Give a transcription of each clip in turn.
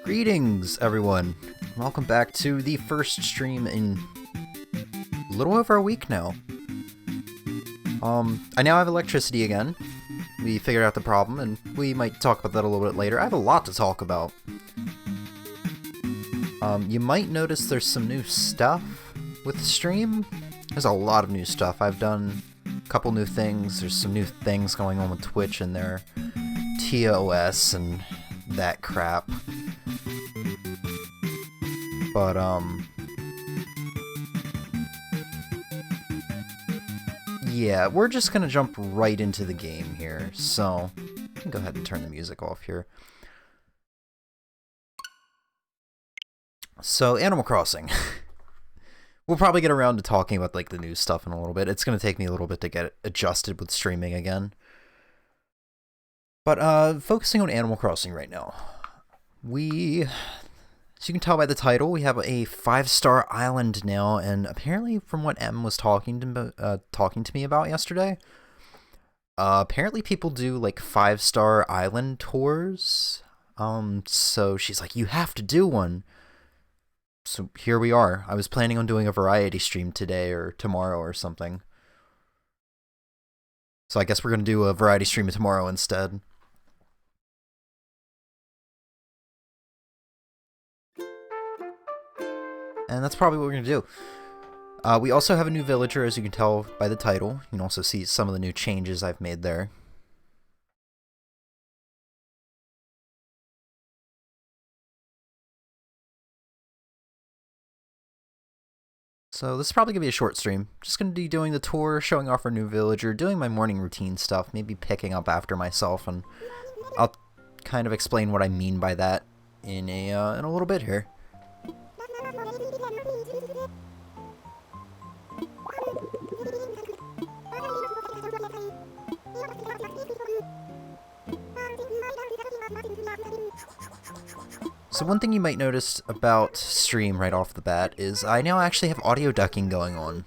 Greetings, everyone. Welcome back to the first stream in a little over a week now. I now have electricity again. We figured out the problem, and we might talk about that a little bit later. I have a lot to talk about. You might notice there's some new stuff with the stream. There's a lot of new stuff. I've done a couple new things. There's some new things going on with Twitch and their TOS and that crap. But, yeah, we're just gonna jump right into the game here, so I can go ahead and turn the music off here. So, Animal Crossing. We'll probably get around to talking about, like, the new stuff in a little bit. It's gonna take me a little bit to get adjusted with streaming again. But, focusing on Animal Crossing right now. As you can tell by the title, we have a 5-star island now, and apparently from what M was talking to me about yesterday, apparently people do like 5-star island tours. So she's like, you have to do one. So here we are. I was planning on doing a variety stream today or tomorrow or something. So I guess we're going to do a variety stream tomorrow instead. And that's probably what we're going to do. We also have a new villager, as you can tell by the title. You can also see some of the new changes I've made there. So this is probably going to be a short stream. Just going to be doing the tour, showing off our new villager, doing my morning routine stuff, maybe picking up after myself, and I'll kind of explain what I mean by that in a little bit here. So one thing you might notice about stream right off the bat is I now actually have audio ducking going on.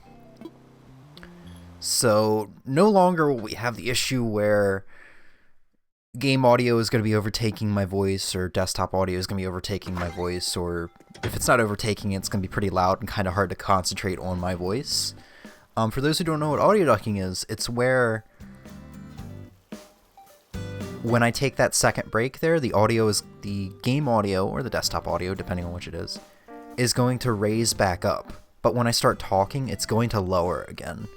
So no longer will we have the issue where game audio is going to be overtaking my voice, or desktop audio is going to be overtaking my voice, or if it's not overtaking, it's going to be pretty loud and kind of hard to concentrate on my voice. For those who don't know what audio ducking is, it's where when I take that second break there, the game audio, or the desktop audio, depending on which it is going to raise back up. But when I start talking, it's going to lower again.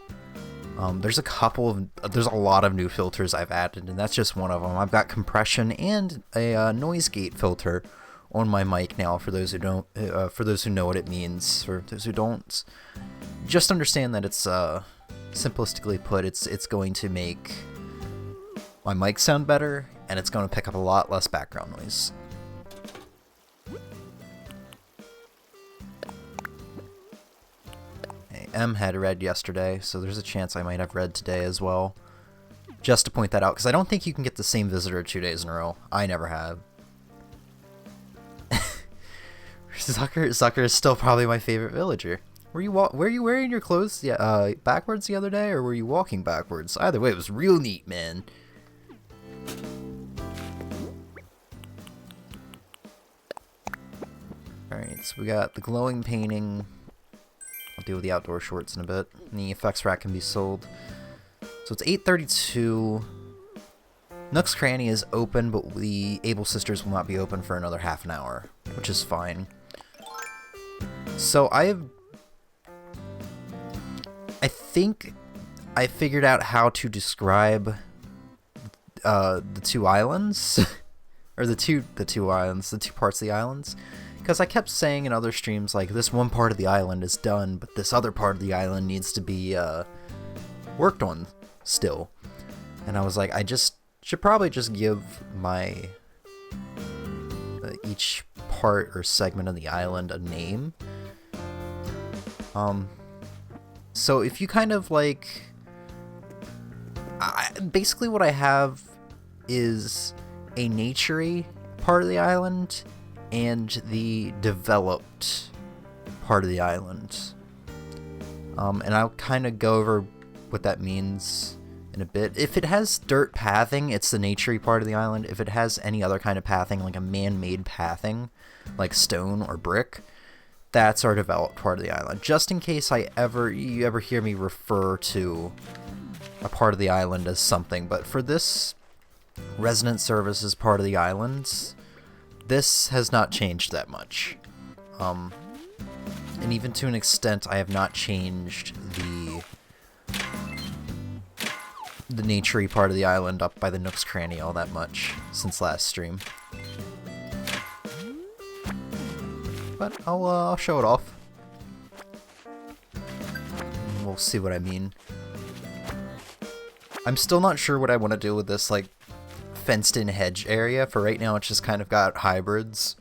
There's a lot of new filters I've added, and that's just one of them. I've got compression and a noise gate filter on my mic now. For those who don't, for those who know what it means. For those who don't, just understand that it's simplistically put, it's going to make my mic sound better, and it's going to pick up a lot less background noise. Okay, M had read yesterday, so there's a chance I might have read today as well. Just to point that out, because I don't think you can get the same visitor 2 days in a row. I never have. Zucker is still probably my favorite villager. Were you wearing your clothes backwards the other day, or were you walking backwards? Either way, it was real neat, man. Alright, so we got the glowing painting. I'll deal with the outdoor shorts in a bit. And the effects rack can be sold. So it's 8:32. Nook's Cranny is open, but the Able Sisters will not be open for another half an hour, which is fine. So I think I figured out how to describe the two islands, or the two parts of the islands, because I kept saying in other streams, like, this one part of the island is done, but this other part of the island needs to be worked on still. And I was like, I should probably just give my each part or segment of the island a name. So if you kind of like, basically what I have is a naturey part of the island and the developed part of the island. And I'll kind of go over what that means in a bit. If it has dirt pathing, it's the naturey part of the island. If it has any other kind of pathing, like a man-made pathing, like stone or brick, that's our developed part of the island. Just in case you ever hear me refer to a part of the island as something. But for this resident services part of the islands, this has not changed that much. And even to an extent, I have not changed the naturey part of the island up by the Nook's Cranny all that much since last stream. But I'll show it off. We'll see what I mean. I'm still not sure what I want to do with this, like, fenced-in hedge area. For right now, it's just kind of got hybrids,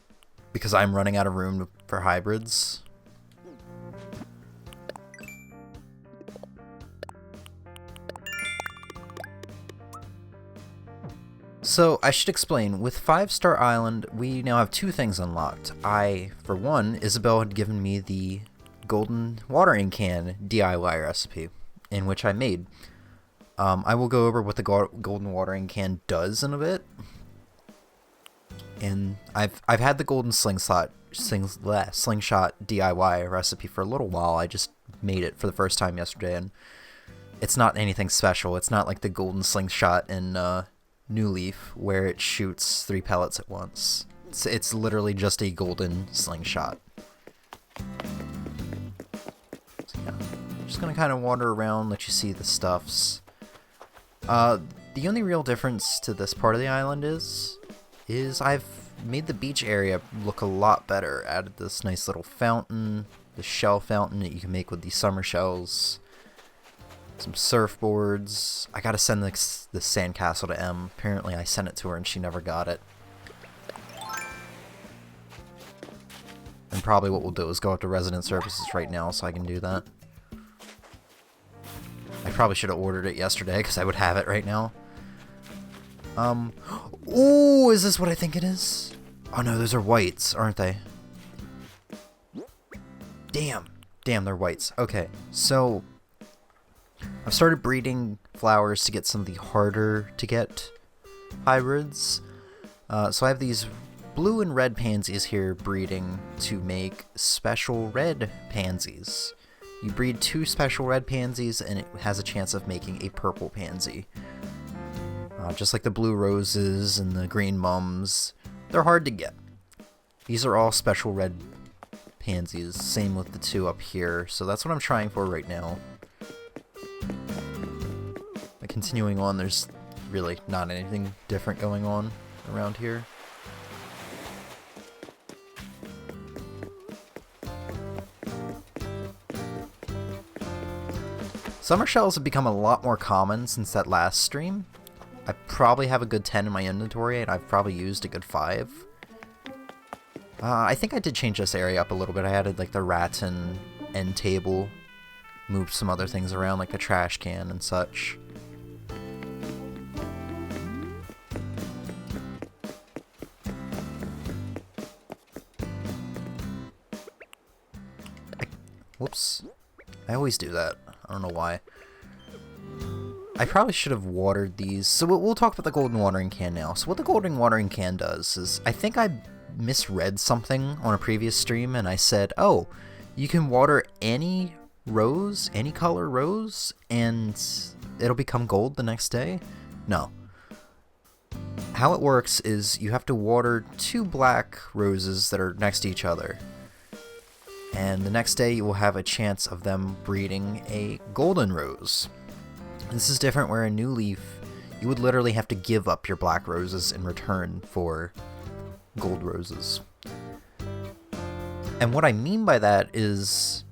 because I'm running out of room for hybrids. So, I should explain, with 5-Star Island, we now have 2 things unlocked. For one, Isabelle had given me the golden watering can DIY recipe, in which I made. I will go over what the golden watering can does in a bit. And I've had the golden slingshot DIY recipe for a little while. I just made it for the first time yesterday, and it's not anything special. It's not like the golden slingshot in New Leaf, where it shoots 3 pellets at once. It's literally just a golden slingshot. So yeah, I'm just gonna kind of wander around, let you see the stuffs. The only real difference to this part of the island is I've made the beach area look a lot better. Added this nice little fountain, the shell fountain that you can make with these summer shells. Some surfboards. I gotta send the sandcastle to Em. Apparently I sent it to her and she never got it. And probably what we'll do is go up to resident services right now so I can do that. I probably should have ordered it yesterday because I would have it right now. Ooh, is this what I think it is? Oh no, those are whites, aren't they? Damn, they're whites. Okay, so I've started breeding flowers to get some of the harder to get hybrids. So I have these blue and red pansies here breeding to make special red pansies. You breed 2 special red pansies and it has a chance of making a purple pansy. Just like the blue roses and the green mums, they're hard to get. These are all special red pansies, same with the 2 up here, so that's what I'm trying for right now. But continuing on, there's really not anything different going on around here. Summer shells have become a lot more common since that last stream. I probably have a good 10 in my inventory, and I've probably used a good 5. I think I did change this area up a little bit. I added like the rattan end table, moved some other things around like the trash can and such. Whoops. I always do that. I don't know why. I probably should have watered these. So we'll talk about the golden watering can now. So what the golden watering can does is, I think I misread something on a previous stream and I said, oh, you can water any rose, any color rose, and it'll become gold the next day. No. How it works is you have to water 2 black roses that are next to each other. And the next day you will have a chance of them breeding a golden rose. This is different where in New Leaf, you would literally have to give up your black roses in return for gold roses. And what I mean by that is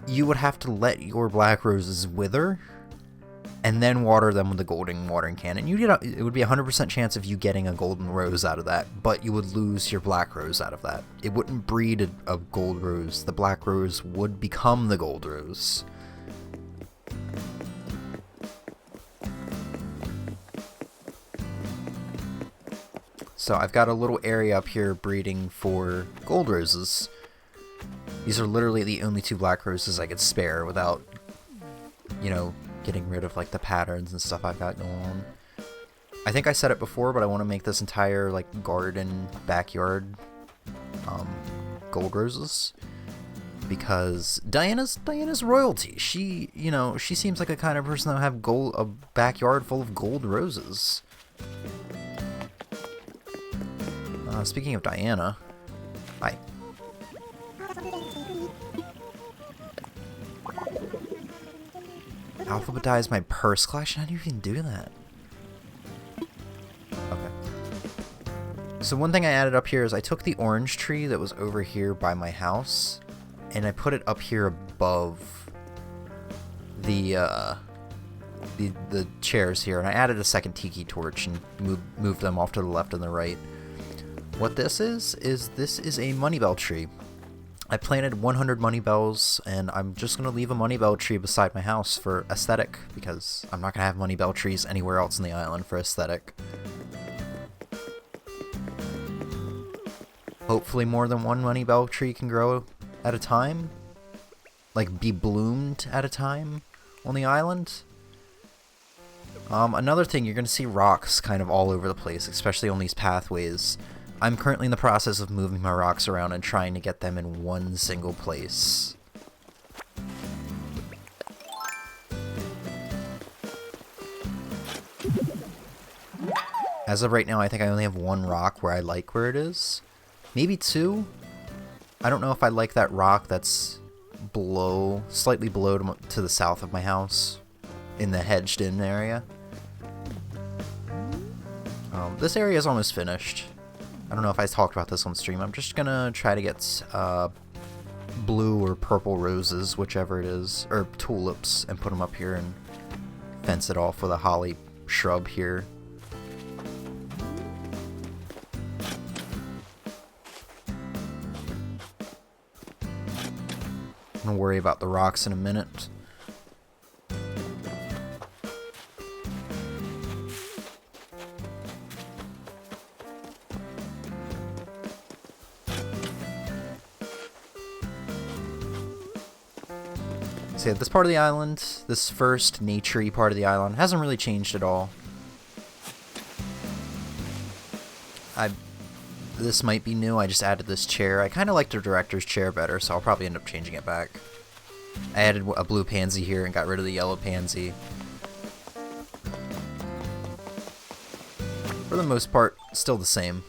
you would have to let your black roses wither and then water them with the golden watering can. And it would be a 100% chance of you getting a golden rose out of that, but you would lose your black rose out of that. It wouldn't breed a gold rose. The black rose would become the gold rose. So I've got a little area up here breeding for gold roses. These are literally the only 2 black roses I could spare without, you know, getting rid of like the patterns and stuff I've got going on. I think I said it before, but I want to make this entire like garden backyard gold roses, because Diana's royalty. She, you know, she seems like a kind of person that would have a backyard full of gold roses. Speaking of Diana, hi. Alphabetize my purse collection? How do you even do that? Okay. So one thing I added up here is I took the orange tree that was over here by my house, and I put it up here above the chairs here, and I added a second tiki torch and moved them off to the left and the right. What this is this is a money bell tree. I planted 100 money bells, and I'm just going to leave a money bell tree beside my house for aesthetic, because I'm not going to have money bell trees anywhere else on the island for aesthetic. Hopefully more than one money bell tree can grow at a time, like be bloomed at a time on the island. Another thing, you're going to see rocks kind of all over the place, especially on these pathways. I'm currently in the process of moving my rocks around and trying to get them in one single place. As of right now, I think I only have one rock where I like where it is. Maybe two? I don't know if I like that rock that's slightly below to the south of my house, in the hedged-in area. This area is almost finished. I don't know if I talked about this on stream. I'm just gonna try to get blue or purple roses, whichever it is, or tulips, and put them up here and fence it off with a holly shrub here. I'm gonna worry about the rocks in a minute. So yeah, this part of the island, this first nature-y part of the island, hasn't really changed at all. This might be new, I just added this chair. I kind of like the director's chair better, so I'll probably end up changing it back. I added a blue pansy here and got rid of the yellow pansy. For the most part, still the same.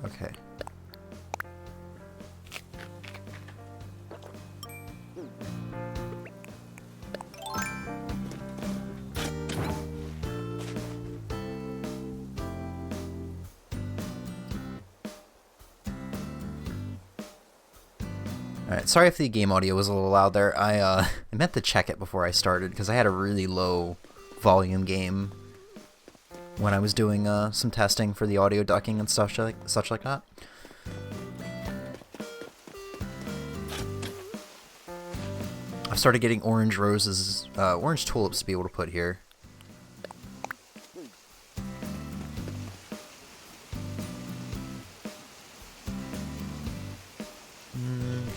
Okay. Alright, sorry if the game audio was a little loud there. I meant to check it before I started, because I had a really low volume game when I was doing some testing for the audio ducking and such like that. I've started getting orange roses, orange tulips to be able to put here.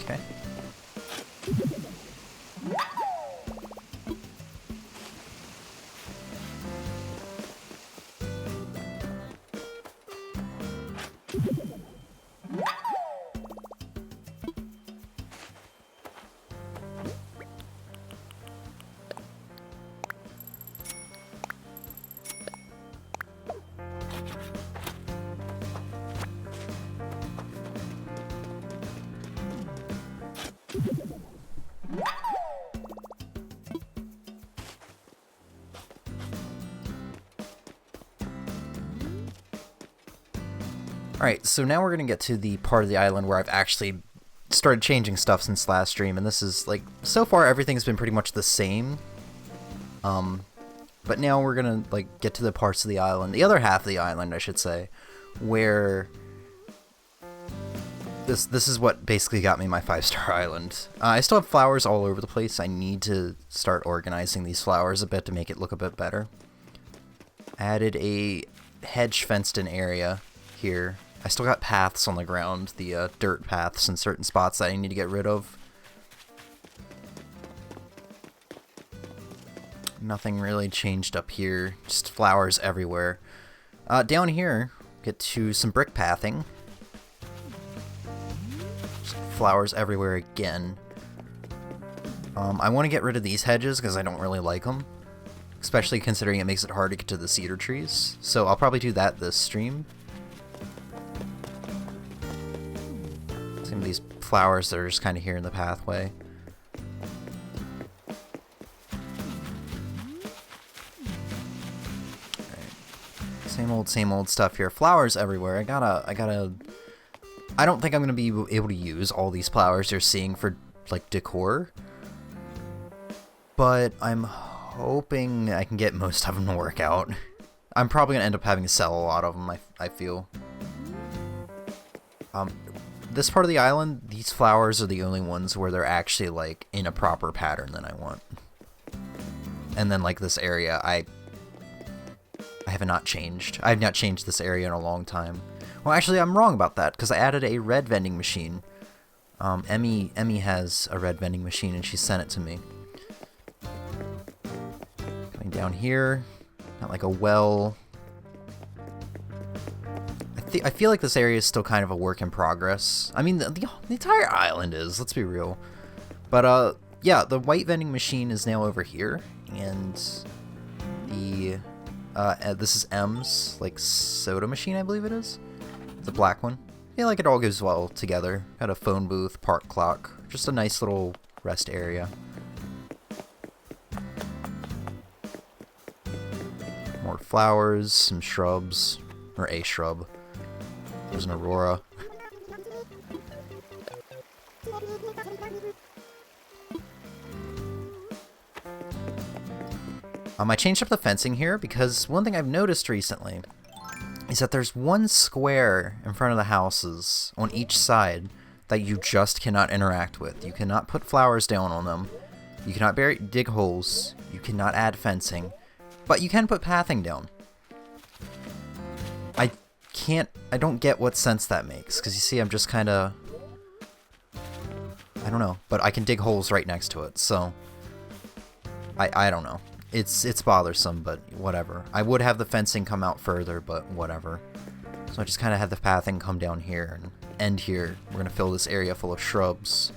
Okay. Alright, so now we're going to get to the part of the island where I've actually started changing stuff since last stream, and this is, like, so far everything's been pretty much the same. But now we're going to, like, get to the parts of the island, the other half of the island, I should say, where this is what basically got me my 5-star island. I still have flowers all over the place. I need to start organizing these flowers a bit to make it look a bit better. Added a hedge fenced in area here. I still got paths on the ground, the dirt paths in certain spots that I need to get rid of. Nothing really changed up here, just flowers everywhere. Down here, get to some brick pathing. Just flowers everywhere again. I want to get rid of these hedges because I don't really like them. Especially considering it makes it hard to get to the cedar trees. So I'll probably do that this stream. Some of these flowers that are just kind of here in the pathway. Same old stuff here. Flowers everywhere. I don't think I'm gonna be able to use all these flowers you're seeing for like decor, but I'm hoping I can get most of them to work out. I'm probably gonna end up having to sell a lot of them. I feel. This part of the island, these flowers are the only ones where they're actually like in a proper pattern that I want. And then like this area, I have not changed. I have not changed this area in a long time. Well, actually, I'm wrong about that, because I added a red vending machine. Emmy has a red vending machine, and she sent it to me. Coming down here, got like a well. I feel like this area is still kind of a work in progress. I mean, the entire island is, let's be real. But, yeah, the white vending machine is now over here, and the... this is M's, like, soda machine, I believe it is. The black one. I feel like it all goes well together. Got a phone booth, park clock. Just a nice little rest area. More flowers, some shrubs. Or a shrub. There's an aurora. I changed up the fencing here because one thing I've noticed recently is that there's one square in front of the houses on each side that you just cannot interact with. You cannot put flowers down on them. You cannot dig holes. You cannot add fencing. But you can put pathing down. I don't get what sense that makes, because you see I'm just kind of... I don't know, but I can dig holes right next to it, so... I don't know. It's bothersome, but whatever. I would have the fencing come out further, but whatever. So I just kind of had the pathing come down here and end here. We're going to fill this area full of shrubs.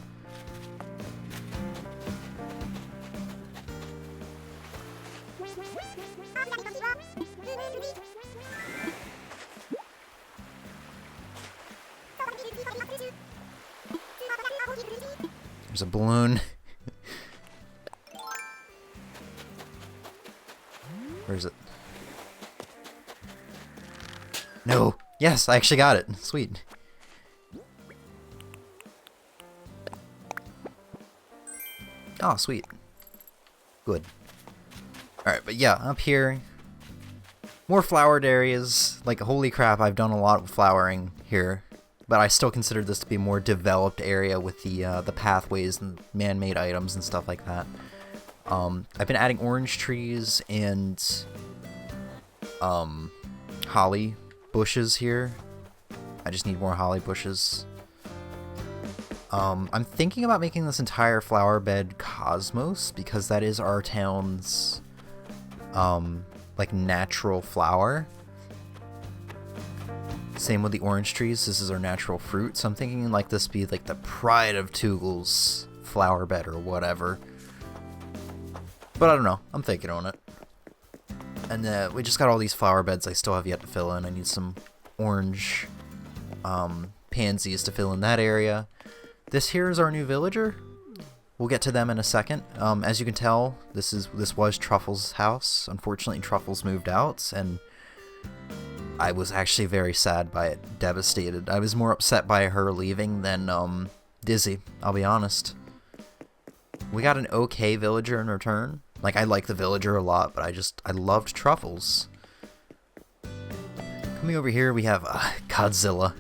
There's a balloon. Where is it? No! Yes, I actually got it. Sweet. Oh, sweet. Good. Alright, but yeah, up here, more flowered areas. Like, holy crap, I've done a lot of flowering here. But I still consider this to be a more developed area with the pathways and man-made items and stuff like that. I've been adding orange trees and holly bushes here. I just need more holly bushes. I'm thinking about making this entire flower bed cosmos, because that is our town's like natural flower. Same with the orange trees. This is our natural fruit, so I'm thinking like this be like the pride of Tugal's flower bed or whatever. But I don't know. I'm thinking on it. And we just got all these flower beds I still have yet to fill in. I need some orange pansies to fill in that area. This here is our new villager. We'll get to them in a second. As you can tell, this was Truffle's house. Unfortunately, Truffle's moved out, and I was actually very sad by it. Devastated. I was more upset by her leaving than dizzy, I'll be honest. We got an okay villager in return. Like, I like the villager a lot, but I loved Truffles. Coming over here, we have Godzilla.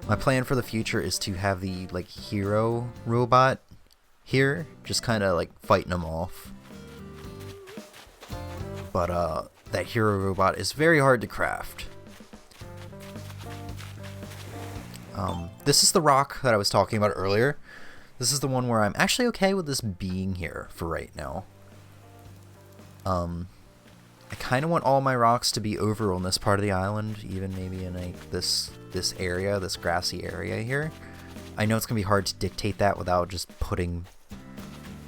My plan for the future is to have the, like, hero robot here, just kind of, like, fighting them off. But, that hero robot is very hard to craft. This is the rock that I was talking about earlier. This is the one where I'm actually okay with this being here for right now. I kind of want all my rocks to be over on this part of the island, even maybe in this area, this grassy area here. I know it's going to be hard to dictate that without just putting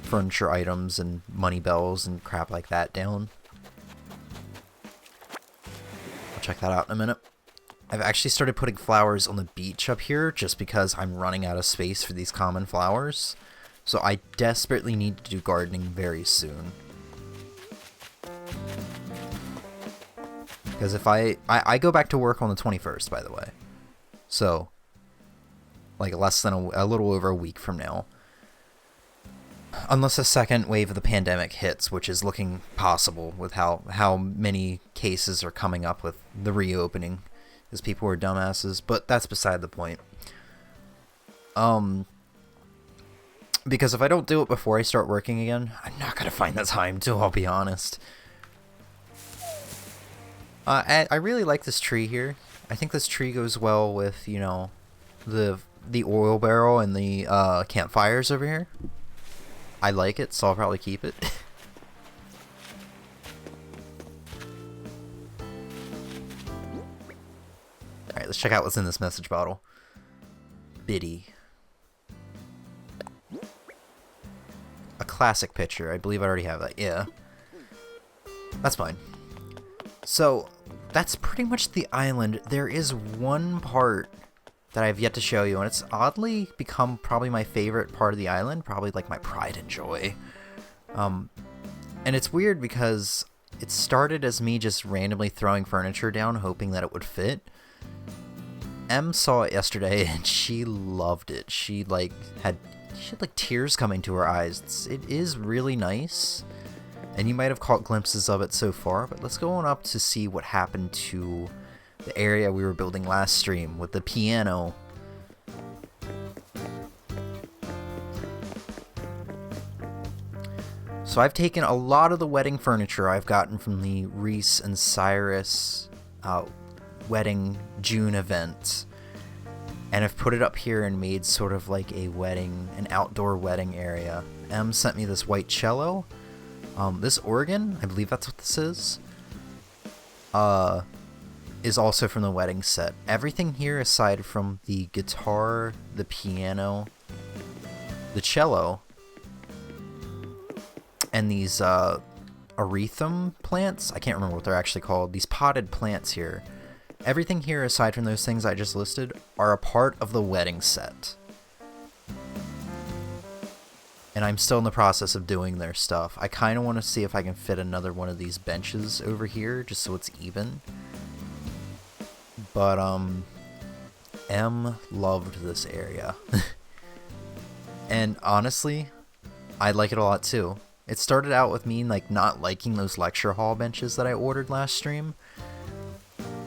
furniture items and money bells and crap like that down. I'll check that out in a minute. I've actually started putting flowers on the beach up here just because I'm running out of space for these common flowers. So I desperately need to do gardening very soon. Because if I go back to work on the 21st, by the way. So, like less than a little over a week from now. Unless a second wave of the pandemic hits, which is looking possible with how many cases are coming up with the reopening. Because people are dumbasses, but that's beside the point. Because if I don't do it before I start working again, I'm not going to find the time to, I'll be honest. I really like this tree here. I think this tree goes well with, you know, the oil barrel and the campfires over here. I like it, so I'll probably keep it. Alright, let's check out what's in this message bottle. Biddy. A classic picture. I believe I already have that. Yeah. That's fine. So, that's pretty much the island. There is one part that I've yet to show you, and it's oddly become probably my favorite part of the island. Probably like my pride and joy. And it's weird because it started as me just randomly throwing furniture down, hoping that it would fit. Em saw it yesterday and she loved it. She had tears coming to her eyes. It is really nice, and you might have caught glimpses of it so far, but let's go on up to see what happened to the area we were building last stream with the piano. So I've taken a lot of the wedding furniture I've gotten from the Reese and Cyrus wedding June event, and I've put it up here and made sort of like an outdoor wedding area. Em sent me this white cello. This organ, I believe that's what this is also from the wedding set. Everything here aside from the guitar, the piano, the cello, and these erythrum plants, I can't remember what they're actually called, these potted plants here. Everything here, aside from those things I just listed, are a part of the wedding set. And I'm still in the process of doing their stuff. I kind of want to see if I can fit another one of these benches over here, just so it's even. But, Em loved this area. And honestly, I like it a lot too. It started out with me, not liking those lecture hall benches that I ordered last stream.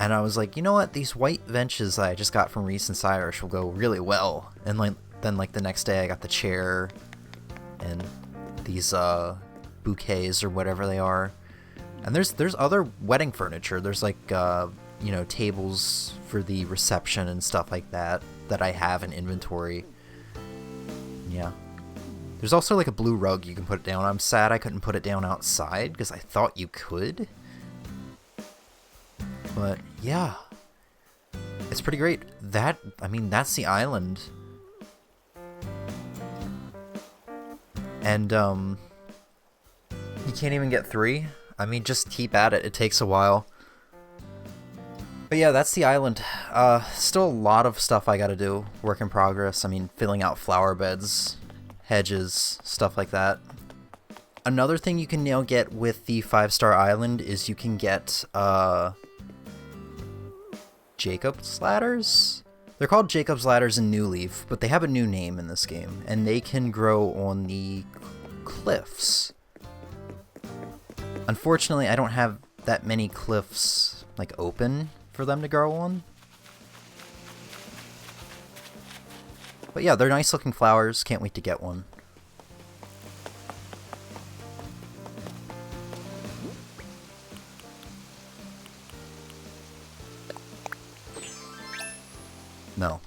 And I was like, you know what? These white benches that I just got from Reese and Cyrus will go really well. And then the next day I got the chair and these bouquets or whatever they are. And there's other wedding furniture. There's tables for the reception and stuff like that I have in inventory. Yeah. There's also a blue rug you can put down. I'm sad I couldn't put it down outside because I thought you could. But yeah, it's pretty great. That's the island. And you can't even get 3. Just keep at it. It takes a while. But yeah, that's the island. Still a lot of stuff I gotta do. Work in progress. Filling out flower beds, hedges, stuff like that. Another thing you can now get with the 5-star island is you can get Jacob's ladders? They're called Jacob's ladders in New Leaf, but they have a new name in this game, and they can grow on the cliffs. Unfortunately, I don't have that many cliffs open for them to grow on. But yeah, they're nice looking flowers. Can't wait to get one. No.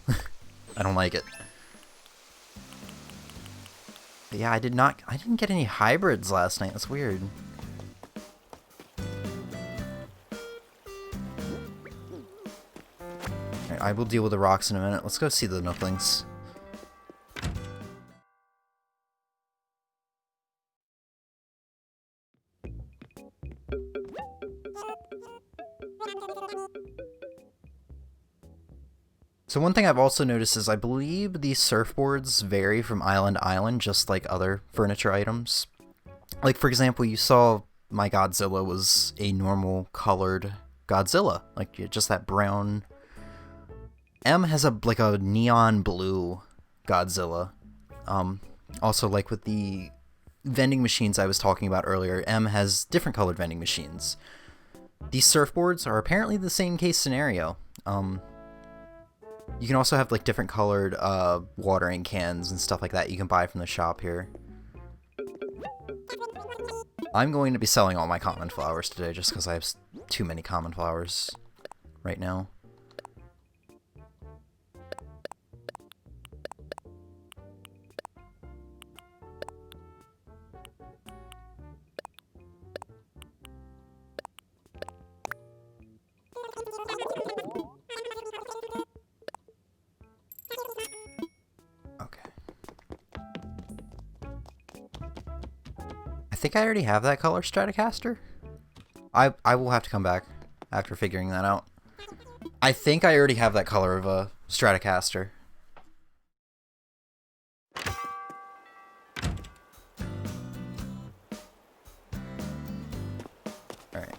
I don't like it. But yeah, I didn't get any hybrids last night. That's weird. Alright, I will deal with the rocks in a minute. Let's go see the Nooklings. So one thing I've also noticed is I believe these surfboards vary from island to island, just like other furniture items. Like, for example, you saw my Godzilla was a normal colored Godzilla, like just that brown. M has a neon blue Godzilla. Also, like with the vending machines I was talking about earlier, M has different colored vending machines. These surfboards are apparently the same case scenario. You can also have like different colored watering cans and stuff like that you can buy from the shop here. I'm going to be selling all my common flowers today just because I have too many common flowers right now. I think I already have that color Stratocaster. I will have to come back after figuring that out. I think I already have that color of a Stratocaster. Alright.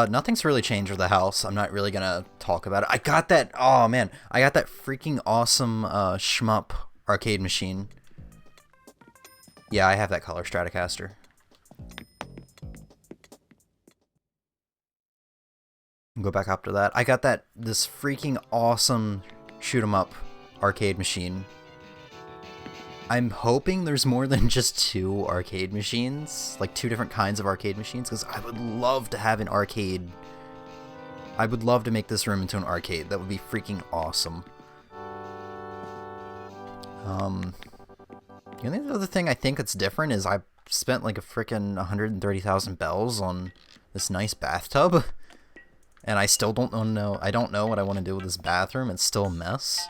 Nothing's really changed with the house. I'm not really gonna talk about it. I got that, oh man, I got that freaking awesome, shmup arcade machine. Yeah, I have that color Stratocaster. Go back up to that. I got this freaking awesome shoot 'em up arcade machine. I'm hoping there's more than just 2 arcade machines, like 2 different kinds of arcade machines, because I would love to have an arcade. I would love to make this room into an arcade. That would be freaking awesome. The only other thing I think that's different is I spent like a freaking 130,000 bells on this nice bathtub, and I still don't know. I don't know what I want to do with this bathroom. It's still a mess.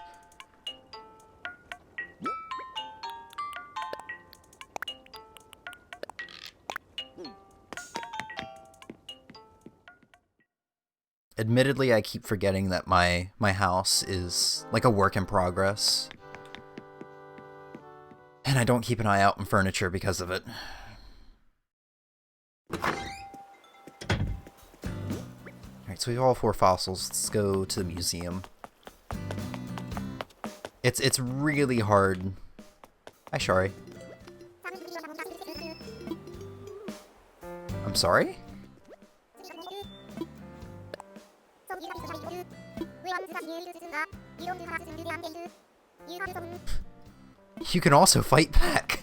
Admittedly, I keep forgetting that my house is like a work in progress. And I don't keep an eye out on furniture because of it. Alright, so we have all 4 fossils. Let's go to the museum. It's really hard. Hi, Shari. I'm sorry? You can also fight back.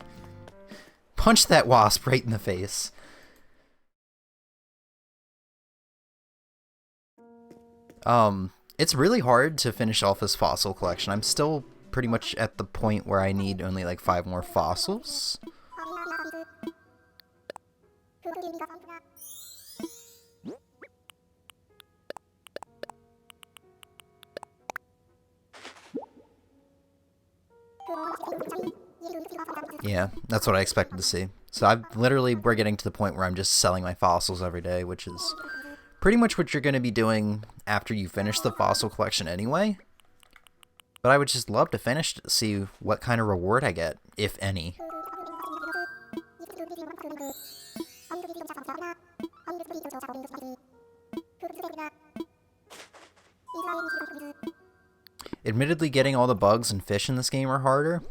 Punch that wasp right in the face. It's really hard to finish off this fossil collection. I'm still pretty much at the point where I need only like 5 more fossils. Yeah, that's what I expected to see. So we're getting to the point where I'm just selling my fossils every day, which is pretty much what you're going to be doing after you finish the fossil collection anyway. But I would just love to finish to see what kind of reward I get, if any. Admittedly, getting all the bugs and fish in this game are harder.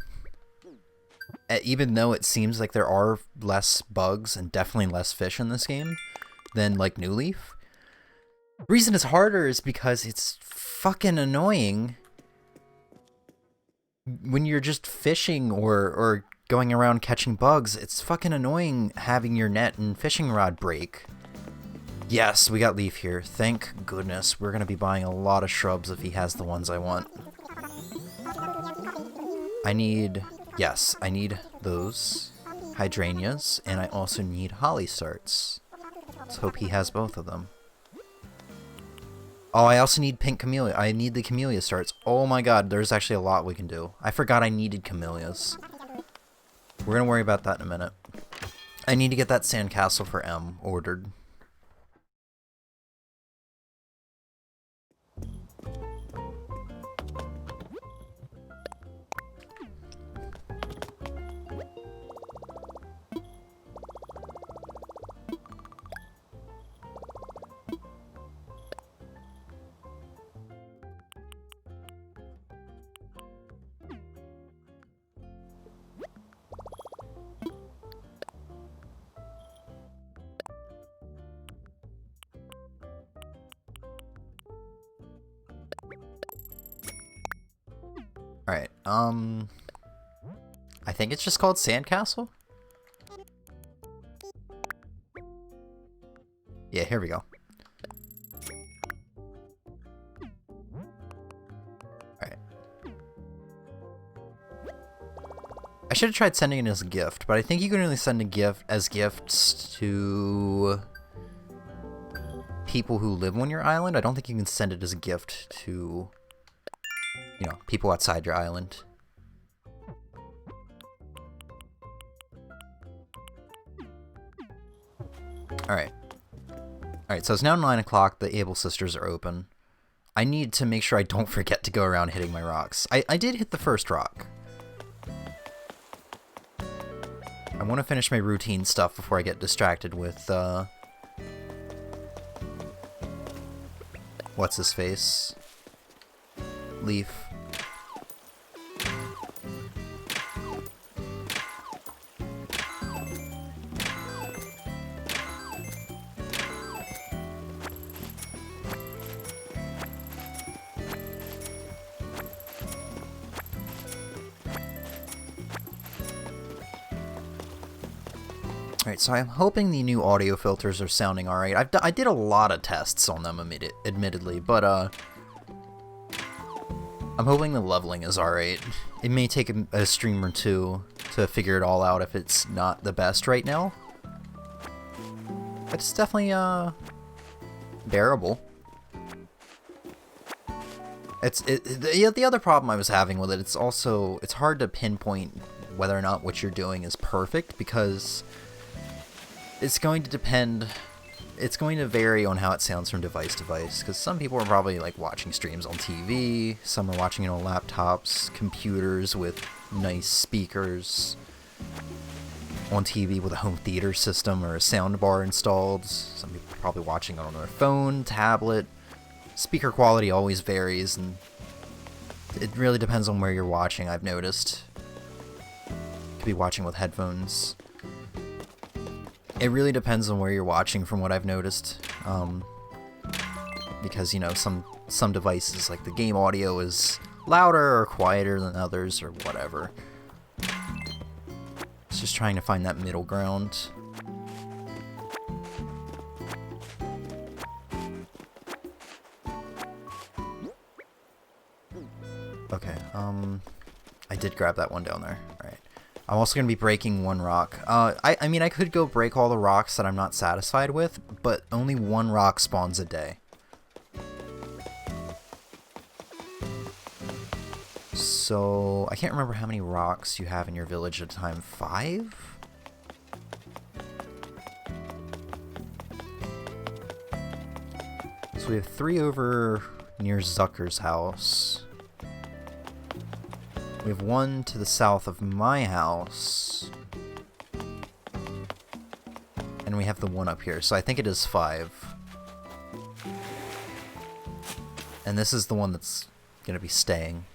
Even though it seems like there are less bugs and definitely less fish in this game than like New Leaf. The reason it's harder is because it's fucking annoying when you're just fishing or going around catching bugs. It's fucking annoying having your net and fishing rod break. Yes, we got Leaf here. Thank goodness. We're going to be buying a lot of shrubs if he has the ones I want. I need those hydrangeas, and I also need holly starts. Let's hope he has both of them. Oh, I also need pink camellia. I need the camellia starts. Oh my god, there's actually a lot we can do. I forgot I needed camellias. We're gonna worry about that in a minute. I need to get that sandcastle for M ordered. Alright, I think it's just called Sandcastle? Yeah, here we go. Alright. I should have tried sending it as a gift, but I think you can only send gifts to people who live on your island. I don't think you can send it as a gift to, you know, people outside your island. Alright. Alright, so it's now 9 o'clock. The Able Sisters are open. I need to make sure I don't forget to go around hitting my rocks. I did hit the first rock. I want to finish my routine stuff before I get distracted with, what's his face? Leaf. Alright, so I'm hoping the new audio filters are sounding alright. I did a lot of tests on them, admittedly, but, I'm hoping the leveling is alright. It may take a stream or two to figure it all out if it's not the best right now. But it's definitely, bearable. The other problem I was having with it, it's hard to pinpoint whether or not what you're doing is perfect, because it's going to depend, it's going to vary on how it sounds from device to device, because some people are probably like watching streams on TV, some are watching it on laptops, computers with nice speakers, on TV with a home theater system or a sound bar installed, some people are probably watching it on their phone, tablet. Speaker quality always varies, and it really depends on where you're watching, I've noticed. You could be watching with headphones. It really depends on where you're watching, from what I've noticed. Because, you know, some devices, like the game audio, is louder or quieter than others, or whatever. It's just trying to find that middle ground. Okay, I did grab that one down there. Alright. I'm also going to be breaking one rock. I mean, I could go break all the rocks that I'm not satisfied with, but only one rock spawns a day. So, I can't remember how many rocks you have in your village at a time. 5? So we have 3 over near Zucker's house. We have 1 to the south of my house. And we have the 1 up here, so I think it is 5. And this is the one that's gonna be staying.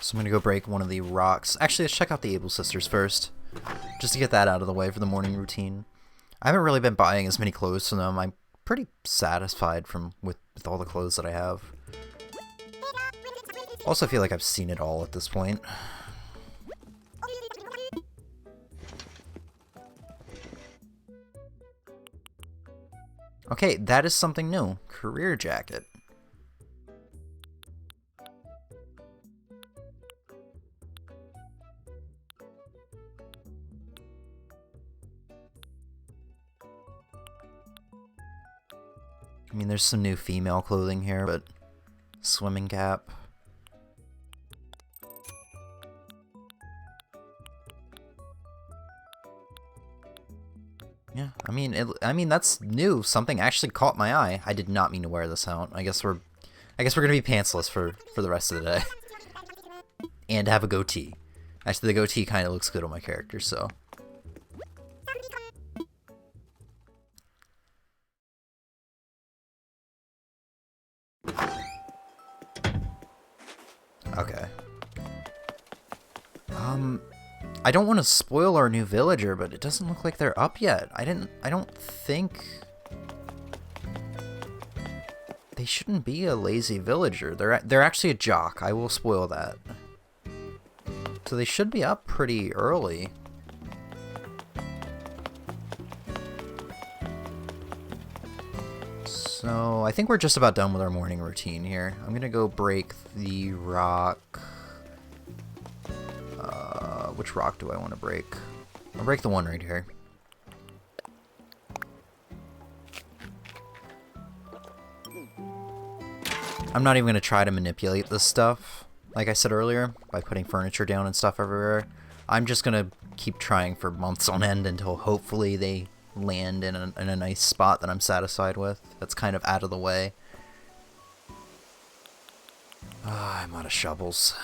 So I'm gonna go break one of the rocks. Actually, let's check out the Able Sisters first, just to get that out of the way for the morning routine. I haven't really been buying as many clothes from them. I'm pretty satisfied with all the clothes that I have. Also, feel like I've seen it all at this point. Okay, that is something new. Career jacket. I mean, there's some new female clothing here, but swimming cap. Yeah, I mean that's new. Something actually caught my eye. I did not mean to wear this out. I guess we're gonna be pantsless for the rest of the day, and have a goatee. Actually, the goatee kind of looks good on my character, so. Okay. I don't want to spoil our new villager, but it doesn't look like they're up yet. I don't think they shouldn't be a lazy villager. They're actually a jock. I will spoil that. So they should be up pretty early. So I think we're just about done with our morning routine here. I'm gonna go break the rock. Which rock do I want to break? I'll break the one right here. I'm not even going to try to manipulate this stuff, like I said earlier, by putting furniture down and stuff everywhere. I'm just going to keep trying for months on end until hopefully they land in a nice spot that I'm satisfied with. That's kind of out of the way. I'm out of shovels.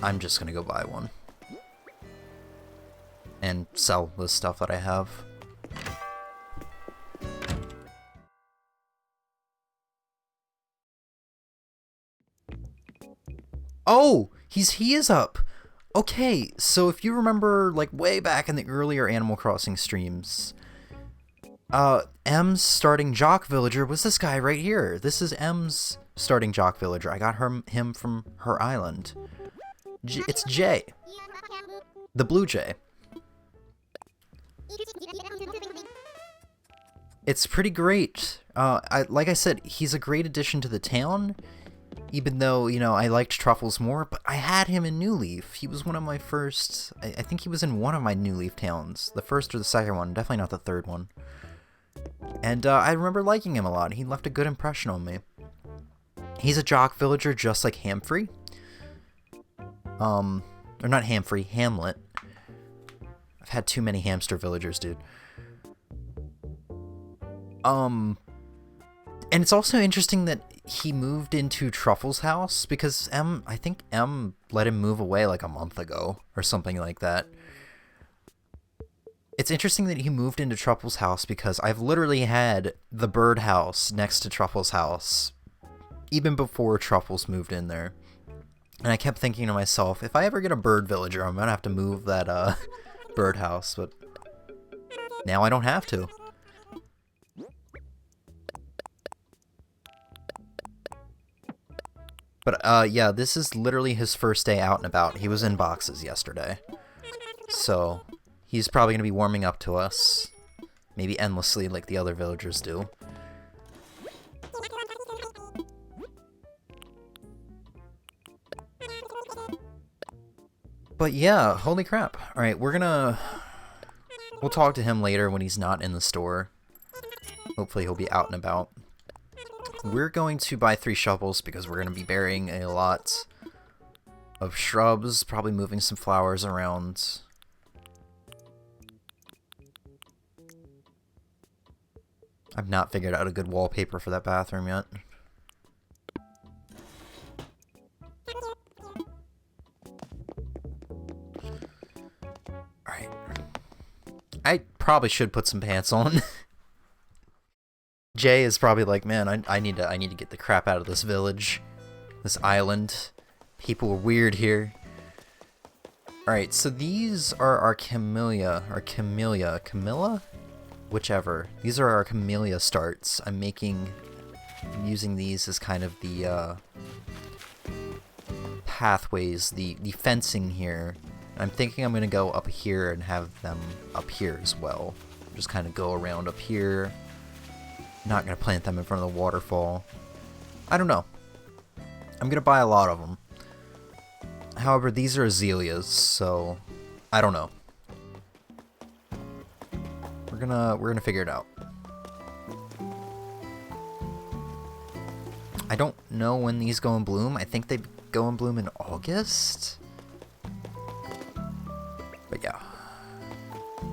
I'm just gonna go buy one. And sell the stuff that I have. Oh! He is up! Okay, so if you remember, like, way back in the earlier Animal Crossing streams, M's starting jock villager was this guy right here. This is M's starting jock villager. I got him from her island. It's Jay. The Blue Jay. It's pretty great. Like I said, he's a great addition to the town. Even though, you know, I liked Truffles more, but I had him in New Leaf. He was one of my first... I think he was in one of my New Leaf towns. The first or the second one. Definitely not the third one. And I remember liking him a lot. He left a good impression on me. He's a jock villager just like Hamfrey. Or not Hamfrey, Hamlet. I've had too many hamster villagers, dude. And it's also interesting that he moved into Truffle's house because I think M let him move away like a month ago or something like that. It's interesting that he moved into Truffle's house because I've literally had the bird house next to Truffle's house even before Truffles moved in there. And I kept thinking to myself, if I ever get a bird villager, I'm gonna have to move that birdhouse, but now I don't have to. But yeah, this is literally his first day out and about. He was in boxes yesterday. So he's probably gonna be warming up to us. Maybe endlessly like the other villagers do. But yeah, holy crap. Alright, we'll talk to him later when he's not in the store. Hopefully he'll be out and about. We're going to buy 3 shovels because we're going to be burying a lot of shrubs, probably moving some flowers around. I've not figured out a good wallpaper for that bathroom yet. Alright. I probably should put some pants on. Jay is probably like, man, I need to get the crap out of this village. This island. People are weird here. Alright, so these are our Camilla? Whichever. These are our Camellia starts. I'm using these as kind of the pathways, the fencing here. I'm thinking I'm going to go up here and have them up here as well. Just kind of go around up here. Not going to plant them in front of the waterfall. I don't know. I'm going to buy a lot of them. However, these are azaleas, so I don't know. We're gonna figure it out. I don't know when these go in bloom. I think they go in bloom in August. But yeah.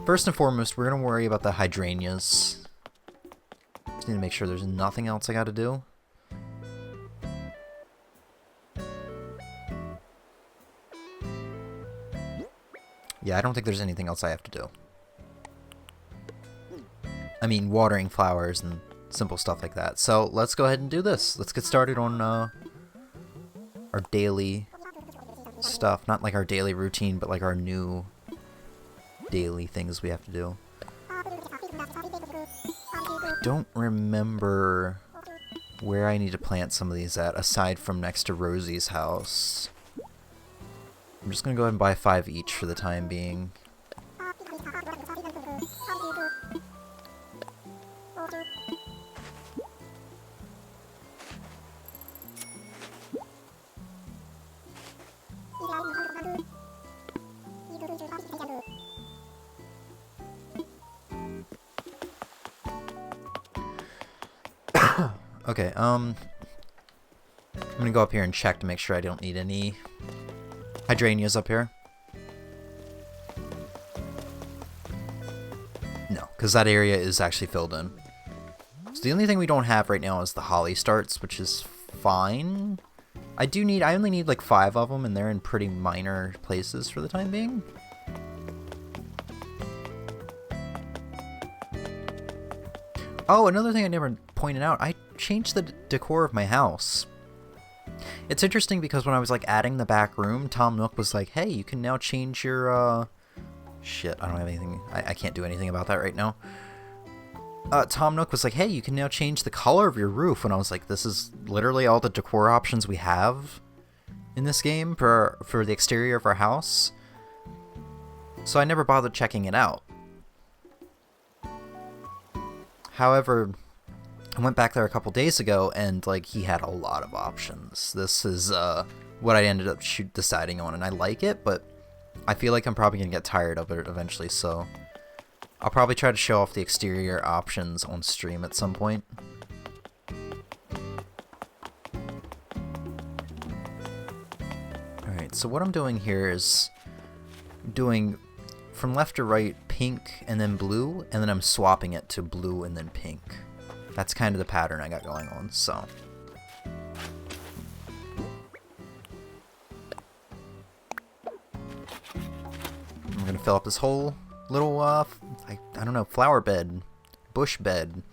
First and foremost, we're gonna worry about the hydrangeas. Just need to make sure there's nothing else I gotta do. Yeah, I don't think there's anything else I have to do. I mean, watering flowers and simple stuff like that. So let's go ahead and do this. Let's get started on our daily stuff. Not like our daily routine, but like our new daily things we have to do. I don't remember where I need to plant some of these at, aside from next to Rosie's house. I'm just gonna go ahead and buy 5 each for the time being. Okay, I'm gonna go up here and check to make sure I don't need any hydrangeas up here. No, because that area is actually filled in. So the only thing we don't have right now is the holly starts, which is fine. I only need like 5 of them, and they're in pretty minor places for the time being. Oh, another thing I never pointed out, I changed the decor of my house. It's interesting because when I was like adding the back room, Tom Nook was like, hey, you can now change your, shit, I don't have anything, I can't do anything about that right now. Tom Nook was like, hey, you can now change the color of your roof, and I was like, this is literally all the decor options we have in this game for the exterior of our house. So I never bothered checking it out. However, I went back there a couple days ago, and like he had a lot of options. This is what I ended up deciding on, and I like it, but I feel like I'm probably gonna get tired of it eventually. So I'll probably try to show off the exterior options on stream at some point. All right, so what I'm doing here is doing from left to right pink and then blue, and then I'm swapping it to blue and then pink. That's kind of the pattern I got going on, so. I'm gonna fill up this whole little, I don't know, flower bed, bush bed.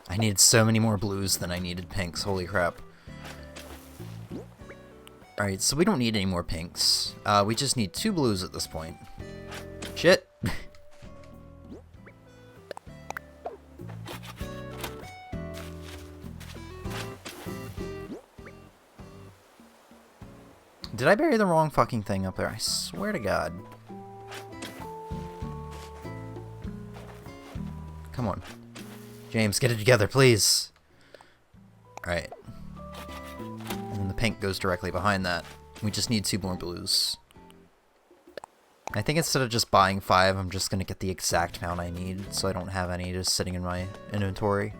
I needed so many more blues than I needed pinks, holy crap. Alright, so we don't need any more pinks. We just need 2 blues at this point. Shit! Did I bury the wrong fucking thing up there? I swear to God. Come on. James, get it together, please. Alright. And then the pink goes directly behind that. We just need 2 more blues. I think instead of just buying 5, I'm just going to get the exact amount I need, so I don't have any just sitting in my inventory.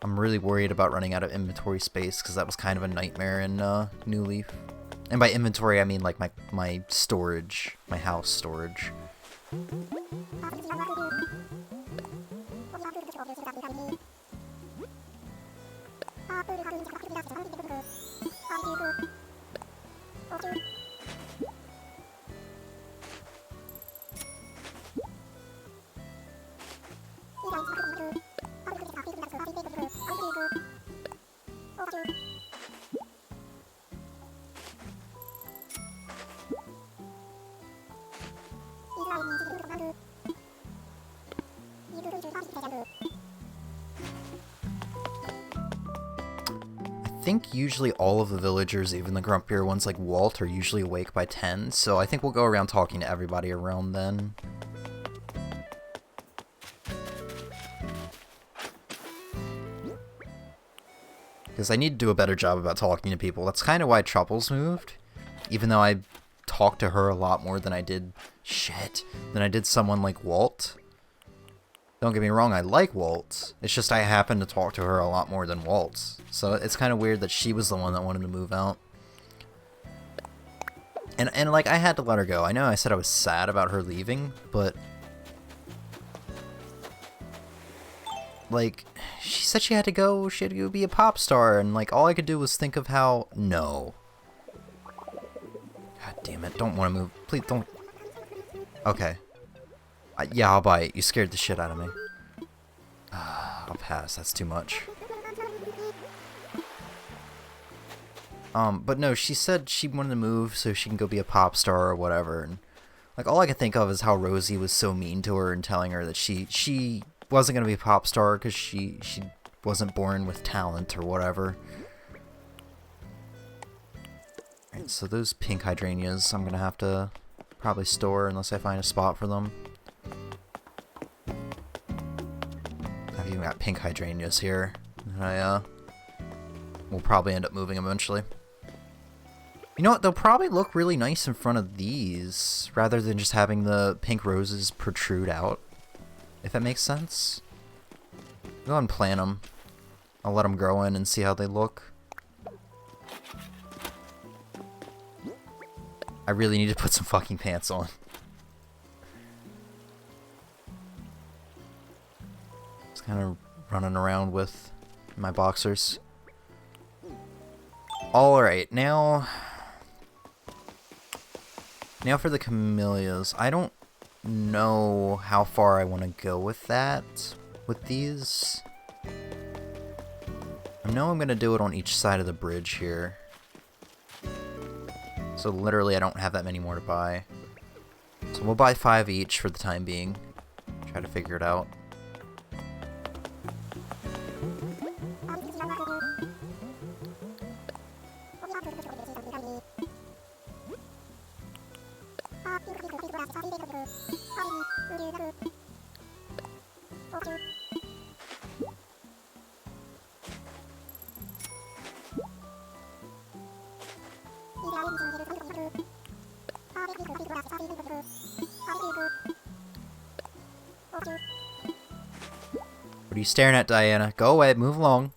I'm really worried about running out of inventory space because that was kind of a nightmare in New Leaf. And by inventory, I mean like my storage, my house storage. I think usually all of the villagers, even the grumpier ones like Walt, are usually awake by 10, so I think we'll go around talking to everybody around then. Because I need to do a better job about talking to people. That's kind of why Truffles moved, even though I talked to her a lot more than I did someone like Walt. Don't get me wrong, I like Walt. It's just I happen to talk to her a lot more than Walt. So it's kind of weird that she was the one that wanted to move out. And like, I had to let her go. I know I said I was sad about her leaving, but... like, she said she had to go be a pop star, and like, all I could do was think of how... no. God damn it, don't want to move. Please, don't... okay. Yeah, I'll buy it. You scared the shit out of me. I'll pass. That's too much. But no, she said she wanted to move so she can go be a pop star or whatever. And like, all I could think of is how Rosie was so mean to her and telling her that she wasn't gonna be a pop star because she wasn't born with talent or whatever. Alright, so those pink hydrangeas I'm gonna have to probably store unless I find a spot for them. I've even got pink hydrangeas here. And we'll probably end up moving eventually. You know what? They'll probably look really nice in front of these, rather than just having the pink roses protrude out. If that makes sense. Go ahead and plant them. I'll let them grow in and see how they look. I really need to put some fucking pants on. Just kind of running around with my boxers. Alright, now for the camellias. I don't know how far I want to go with that, with these. I know I'm going to do it on each side of the bridge here. So literally I don't have that many more to buy. So we'll buy 5 each for the time being. Try to figure it out. What are you staring at, Diana? Go away, move along.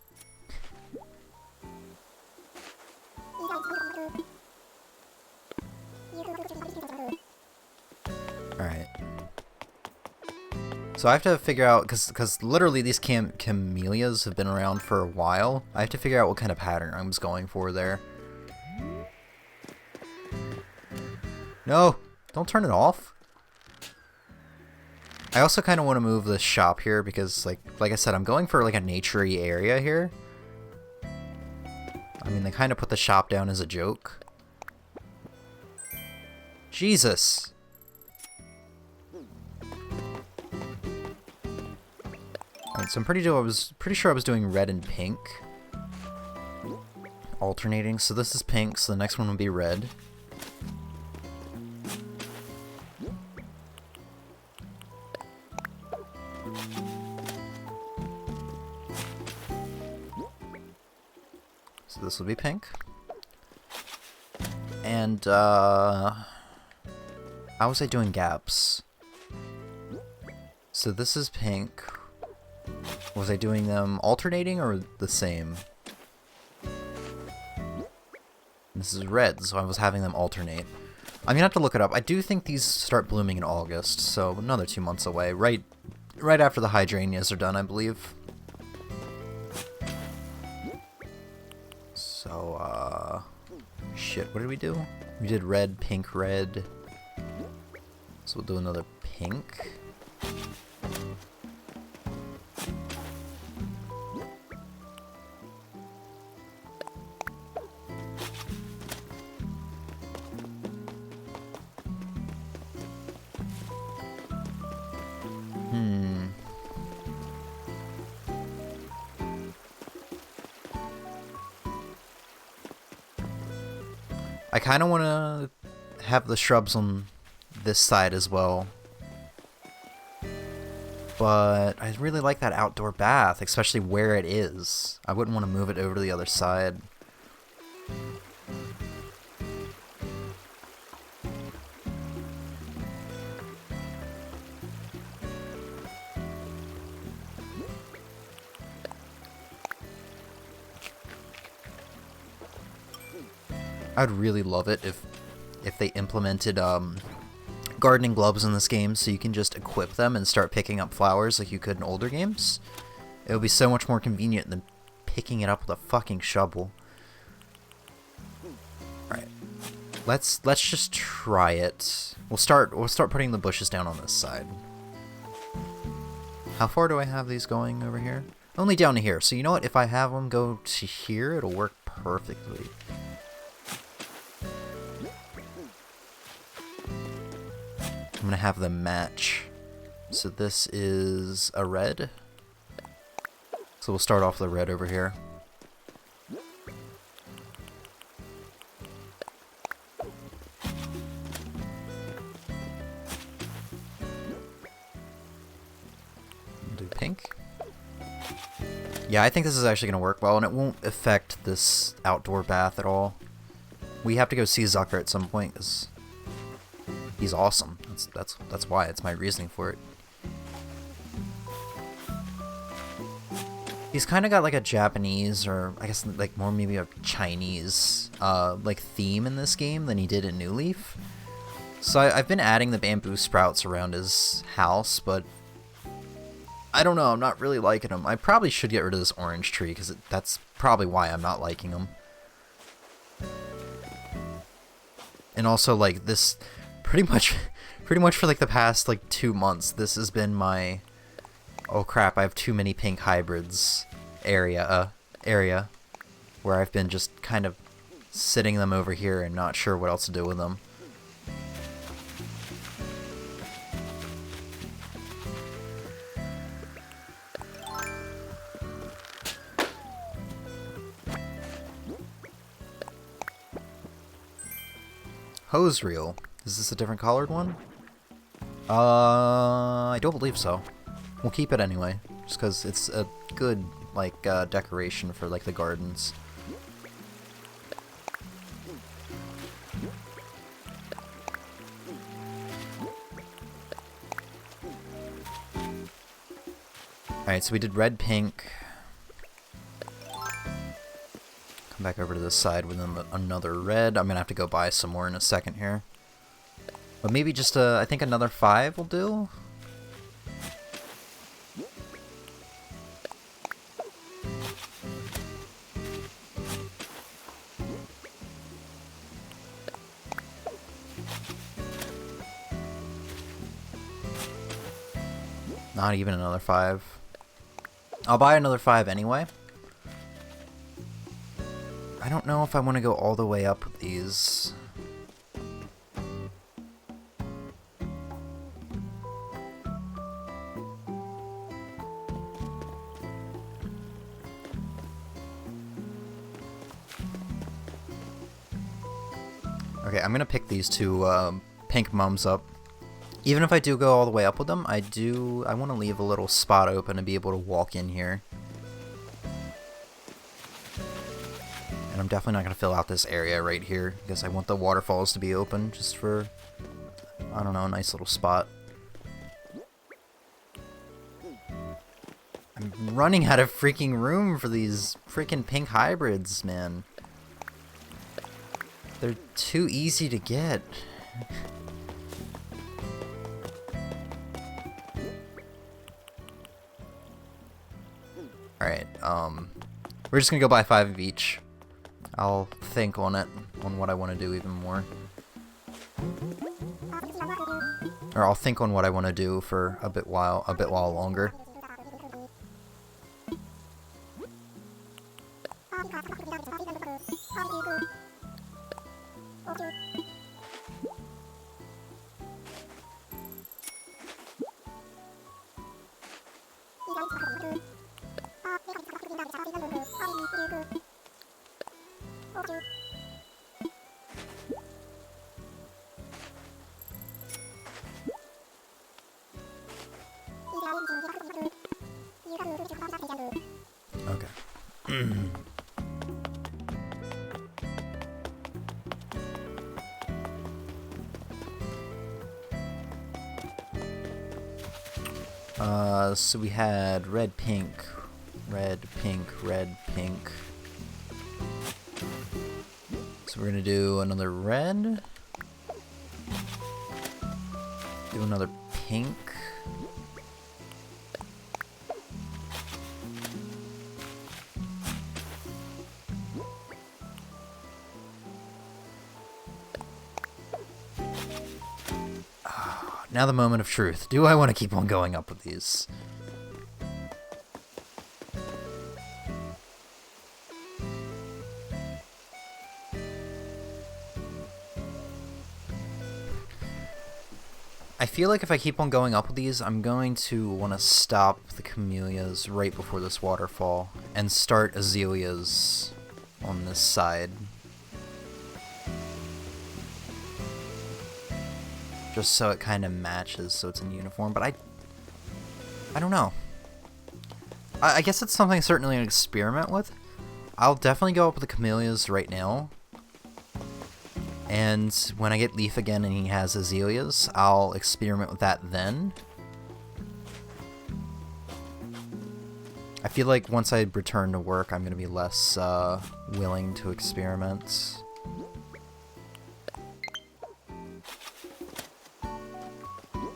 Alright. So I have to figure out, because literally these camellias have been around for a while. I have to figure out what kind of pattern I was going for there. No! Don't turn it off. I also kind of want to move the shop here because, like I said, I'm going for like a naturey area here. I mean, they kind of put the shop down as a joke. Jesus! Alright, so I'm pretty sure I was doing red and pink. Alternating, so this is pink, so the next one will be red. So this will be pink. And, how was I doing gaps? So this is pink. Was I doing them alternating or the same? This is red, so I was having them alternate. I'm gonna have to look it up. I do think these start blooming in August, so another 2 months away. Right after the hydrangeas are done, I believe. So, shit, what did we do? We did red, pink, red. So we'll do another pink. I kind of want to have the shrubs on this side as well. But I really like that outdoor bath, especially where it is. I wouldn't want to move it over to the other side. I'd really love it if they implemented gardening gloves in this game so you can just equip them and start picking up flowers like you could in older games. It would be so much more convenient than picking it up with a fucking shovel. Alright. Let's just try it. We'll start putting the bushes down on this side. How far do I have these going over here? Only down to here. So you know what? If I have them go to here, it'll work perfectly. I'm gonna have them match. So this is a red. So we'll start off the red over here. Do pink. Yeah, I think this is actually gonna work well, and it won't affect this outdoor bath at all. We have to go see Zucker at some point, because he's awesome. That's why. It's my reasoning for it. He's kind of got like a Japanese, or I guess like more maybe a Chinese like theme in this game than he did in New Leaf. So I've been adding the bamboo sprouts around his house, but I don't know. I'm not really liking them. I probably should get rid of this orange tree because that's probably why I'm not liking them. And also like this. Pretty much for like the past like 2 months, this has been my oh crap, I have too many pink hybrids area where I've been just kind of sitting them over here and not sure what else to do with them. Hose reel. Is this a different colored one? I don't believe so. We'll keep it anyway, just because it's a good, like, decoration for, like, the gardens. Alright, so we did red, pink. Come back over to this side with another red. I'm gonna have to go buy some more in a second here. But maybe just, I think another 5 will do? Not even another 5. I'll buy another 5 anyway. I don't know if I want to go all the way up with these. Okay, I'm gonna pick these two pink mums up. Even if I do go all the way up with them, I want to leave a little spot open to be able to walk in here. And I'm definitely not going to fill out this area right here, because I want the waterfalls to be open just for, I don't know, a nice little spot. I'm running out of freaking room for these freaking pink hybrids, man. They're too easy to get. Alright, we're just gonna go buy 5 of each. I'll think on it, on what I want to do even more. Or I'll think on what I want to do for a bit while longer. Okay. So we had red, pink, red, pink, red, pink. So we're gonna do another red. Do another pink. Now the moment of truth. Do I want to keep on going up with these? I feel like if I keep on going up with these, I'm going to want to stop the camellias right before this waterfall and start azaleas on this side. Just so it kind of matches, so it's in uniform, but I don't know. I guess it's something certainly to experiment with. I'll definitely go up with the camellias right now. And when I get Leaf again and he has azaleas, I'll experiment with that then. I feel like once I return to work, I'm going to be less willing to experiment.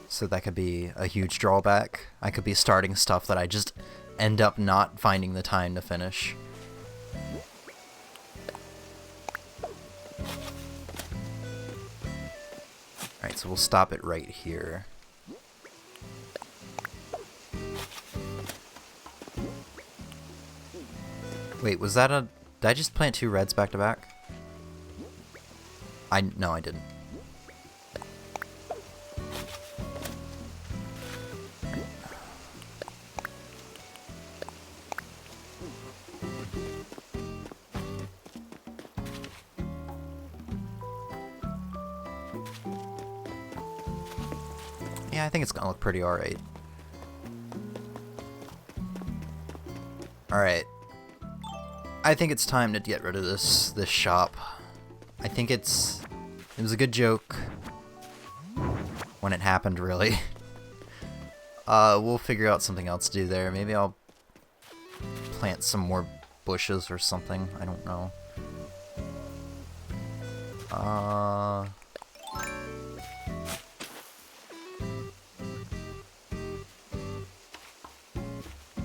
So that could be a huge drawback. I could be starting stuff that I just end up not finding the time to finish. Alright, so we'll stop it right here. Wait, was that a... Did I just plant 2 reds back to back? No, I didn't. Yeah, I think it's gonna look pretty alright. Alright. I think it's time to get rid of this shop. I think it was a good joke when it happened, really. We'll figure out something else to do there. Maybe I'll plant some more bushes or something. I don't know.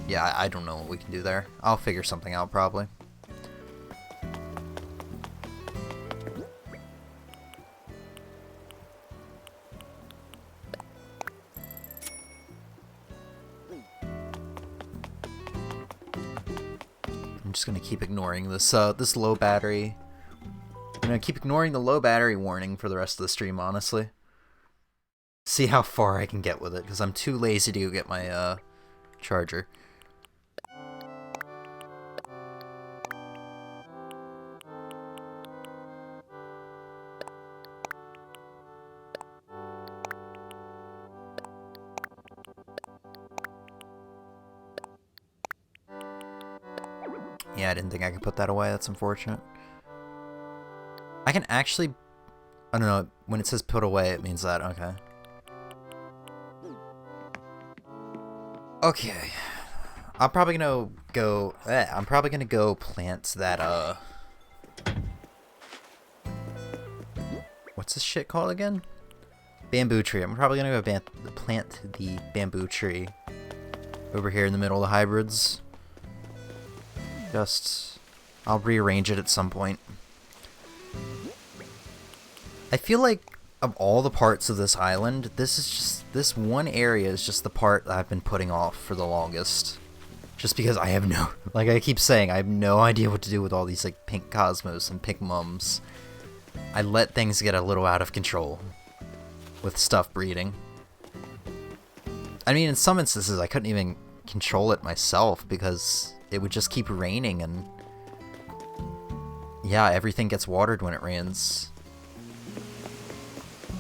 Yeah, I don't know what we can do there. I'll figure something out, probably. I'm just gonna keep ignoring this this low battery. I'm gonna keep ignoring the low battery warning for the rest of the stream, honestly. See how far I can get with it, because I'm too lazy to go get my charger. Yeah, I didn't think I could put that away. That's unfortunate. I can actually... I don't know. When it says put away, it means that. Okay. Okay. I'm probably gonna go. I'm probably gonna go plant that. What's this shit called again? Bamboo tree. I'm probably gonna go plant the bamboo tree over here in the middle of the hybrids. I'll rearrange it at some point. I feel like of all the parts of this island, this one area is just the part that I've been putting off for the longest. Just because I have no, like I keep saying, I have no idea what to do with all these like pink cosmos and pink mums. I let things get a little out of control with stuff breeding. I mean, in some instances, I couldn't even control it myself because it would just keep raining and yeah, everything gets watered when it rains.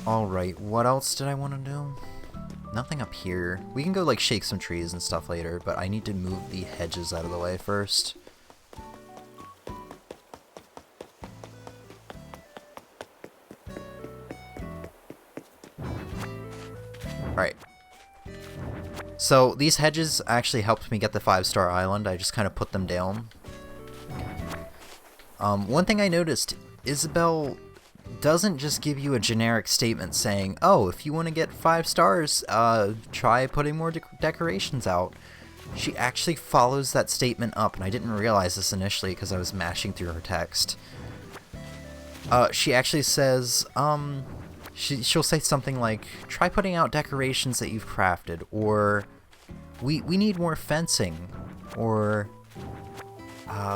Alright, what else did I want to do? Nothing up here. We can go like shake some trees and stuff later, but I need to move the hedges out of the way first. Alright. So these hedges actually helped me get the 5-star island. I just kind of put them down. One thing I noticed, Isabelle doesn't just give you a generic statement saying, oh, if you want to get 5 stars, try putting more decorations out. She actually follows that statement up, and I didn't realize this initially because I was mashing through her text. She actually says, she'll say something like, try putting out decorations that you've crafted, or we need more fencing, or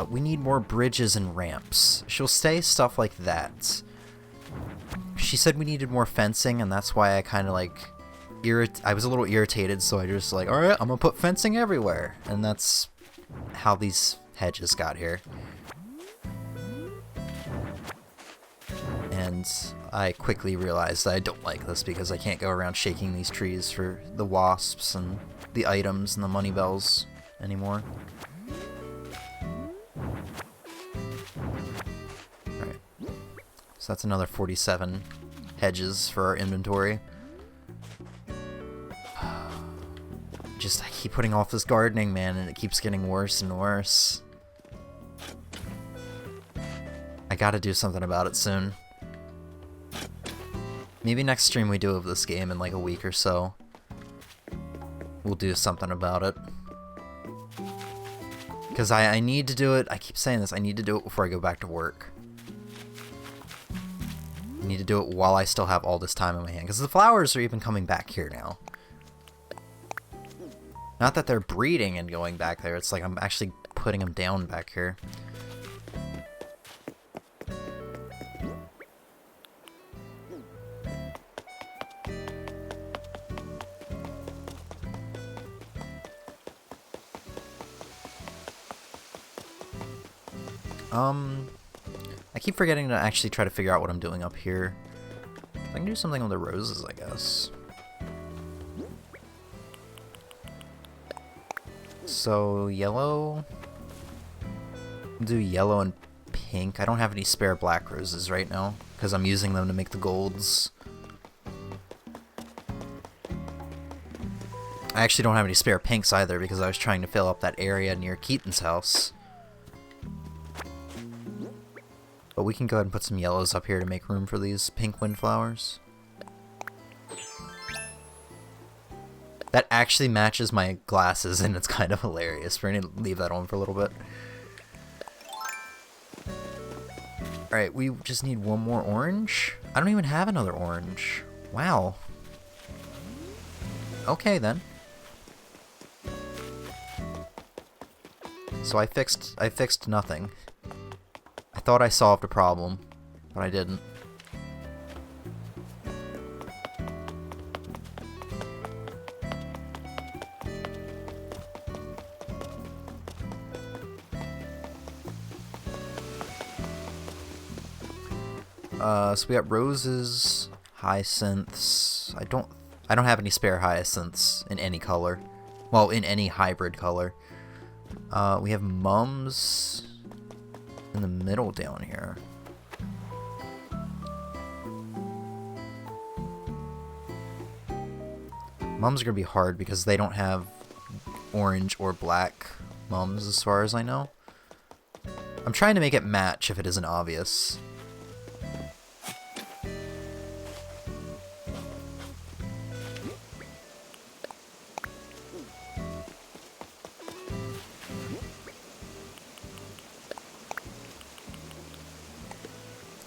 we need more bridges and ramps. She'll say stuff like that. She said we needed more fencing, and that's why I kind of like I was a little irritated, so I just like, alright, I'm gonna put fencing everywhere. And that's how these hedges got here. And I quickly realized that I don't like this because I can't go around shaking these trees for the wasps and the items and the money bells anymore. Alright. So that's another 47 hedges for our inventory. I keep putting off this gardening, man, and it keeps getting worse and worse. I gotta do something about it soon. Maybe next stream we do of this game in like a week or so. We'll do something about it. Because I need to do it. I keep saying this. I need to do it before I go back to work. I need to do it while I still have all this time in my hand. Because the flowers are even coming back here now. Not that they're breeding and going back there. It's like I'm actually putting them down back here. I keep forgetting to actually try to figure out what I'm doing up here. I can do something with the roses, I guess. So, yellow. Do yellow and pink. I don't have any spare black roses right now, because I'm using them to make the golds. I actually don't have any spare pinks either, because I was trying to fill up that area near Keaton's house. But we can go ahead and put some yellows up here to make room for these pink windflowers. That actually matches my glasses, and it's kind of hilarious. We're going to leave that on for a little bit. Alright, we just need one more orange? I don't even have another orange. Wow. Okay, then. So I fixed nothing. I thought I solved a problem, but I didn't. So we got roses, hyacinths. I don't have any spare hyacinths in any color. Well, in any hybrid color. We have mums in the middle down here. Mums are gonna be hard because they don't have orange or black mums as far as I know. I'm trying to make it match if it isn't obvious.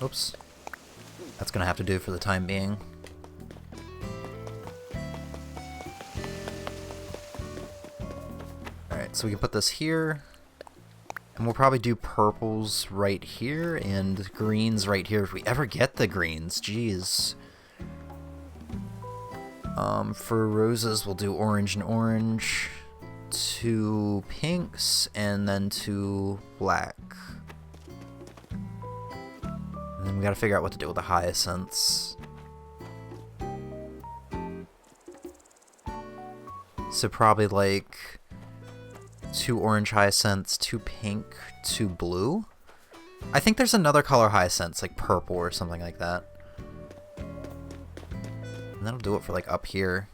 Oops. That's gonna have to do for the time being. Alright, so we can put this here. And we'll probably do purples right here and greens right here if we ever get the greens. Jeez. For roses, we'll do orange and orange. 2 pinks and then 2 black. And then we gotta figure out what to do with the hyacinths. So probably like 2 orange hyacinths, 2 pink, 2 blue. I think there's another color hyacinths, like purple or something like that. And that'll do it for like up here.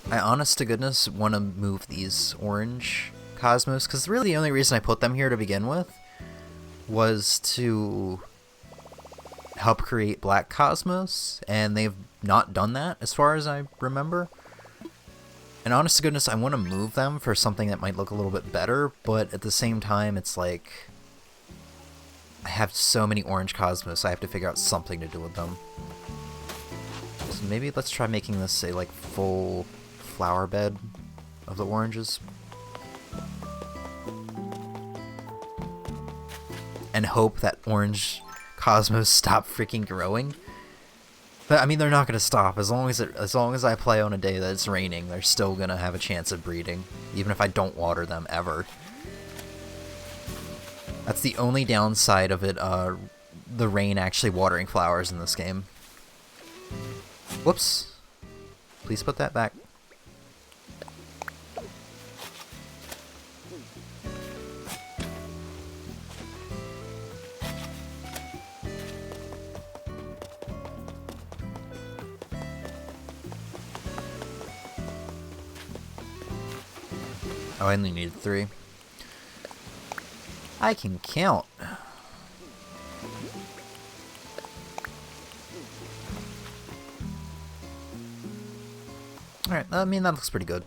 I honest to goodness want to move these orange cosmos, because really the only reason I put them here to begin with was to help create black cosmos, and they've not done that as far as I remember. And honest to goodness, I want to move them for something that might look a little bit better, but at the same time, it's like I have so many orange cosmos, I have to figure out something to do with them. So maybe let's try making this a like full flower bed of the oranges. And hope that orange cosmos stop freaking growing. But I mean, they're not gonna stop as long as I play on a day that it's raining. They're still gonna have a chance of breeding, even if I don't water them ever. That's the only downside of it. The rain actually watering flowers in this game. Whoops! Please put that back. Oh, I only needed 3. I can count. Alright, I mean, that looks pretty good.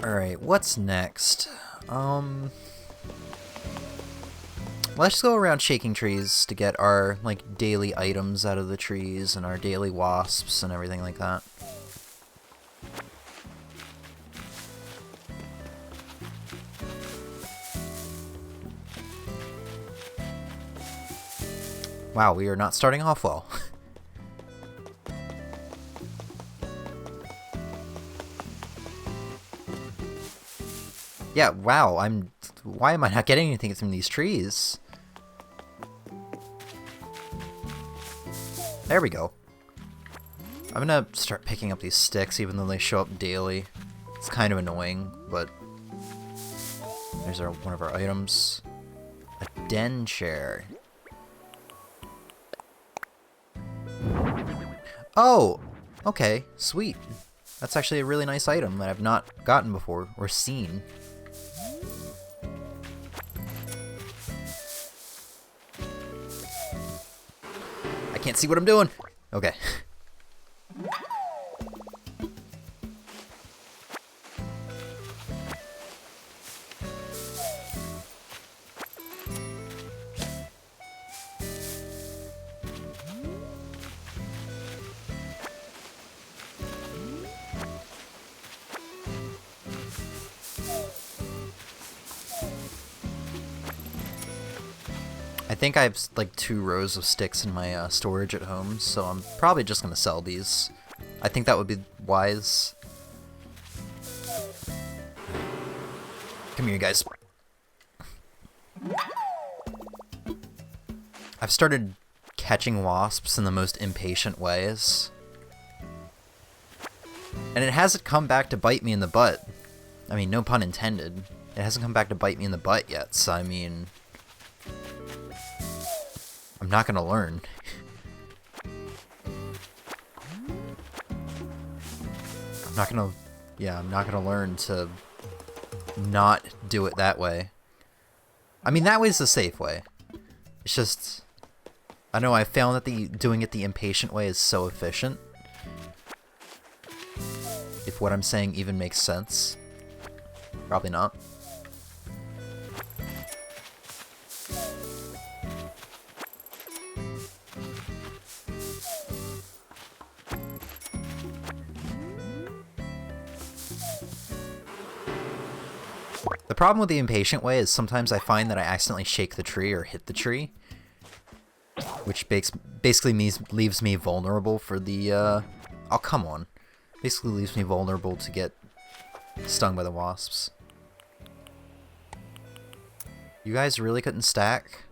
Alright, what's next? Let's go around shaking trees to get our, like, daily items out of the trees and our daily wasps and everything like that. Wow, we are not starting off well. Yeah, wow, why am I not getting anything from these trees? There we go. I'm gonna start picking up these sticks even though they show up daily. It's kind of annoying, but there's one of our items. A den chair. Oh! Okay, sweet. That's actually a really nice item that I've not gotten before, or seen. I can't see what I'm doing! Okay. I think I have like 2 rows of sticks in my storage at home, so I'm probably just gonna sell these. I think that would be wise. Come here, guys. I've started catching wasps in the most impatient ways. And it hasn't come back to bite me in the butt. I mean, no pun intended. It hasn't come back to bite me in the butt yet, so I mean... I'm not gonna learn. I'm not gonna... Yeah, I'm not gonna learn to not do it that way. I mean, that way's the safe way. It's just... I know I found that doing it the impatient way is so efficient. If what I'm saying even makes sense. Probably not. The problem with the impatient way is sometimes I find that I accidentally shake the tree or hit the tree. Which basically leaves me vulnerable for the, oh, come on. Basically leaves me vulnerable to get stung by the wasps. You guys really couldn't stack?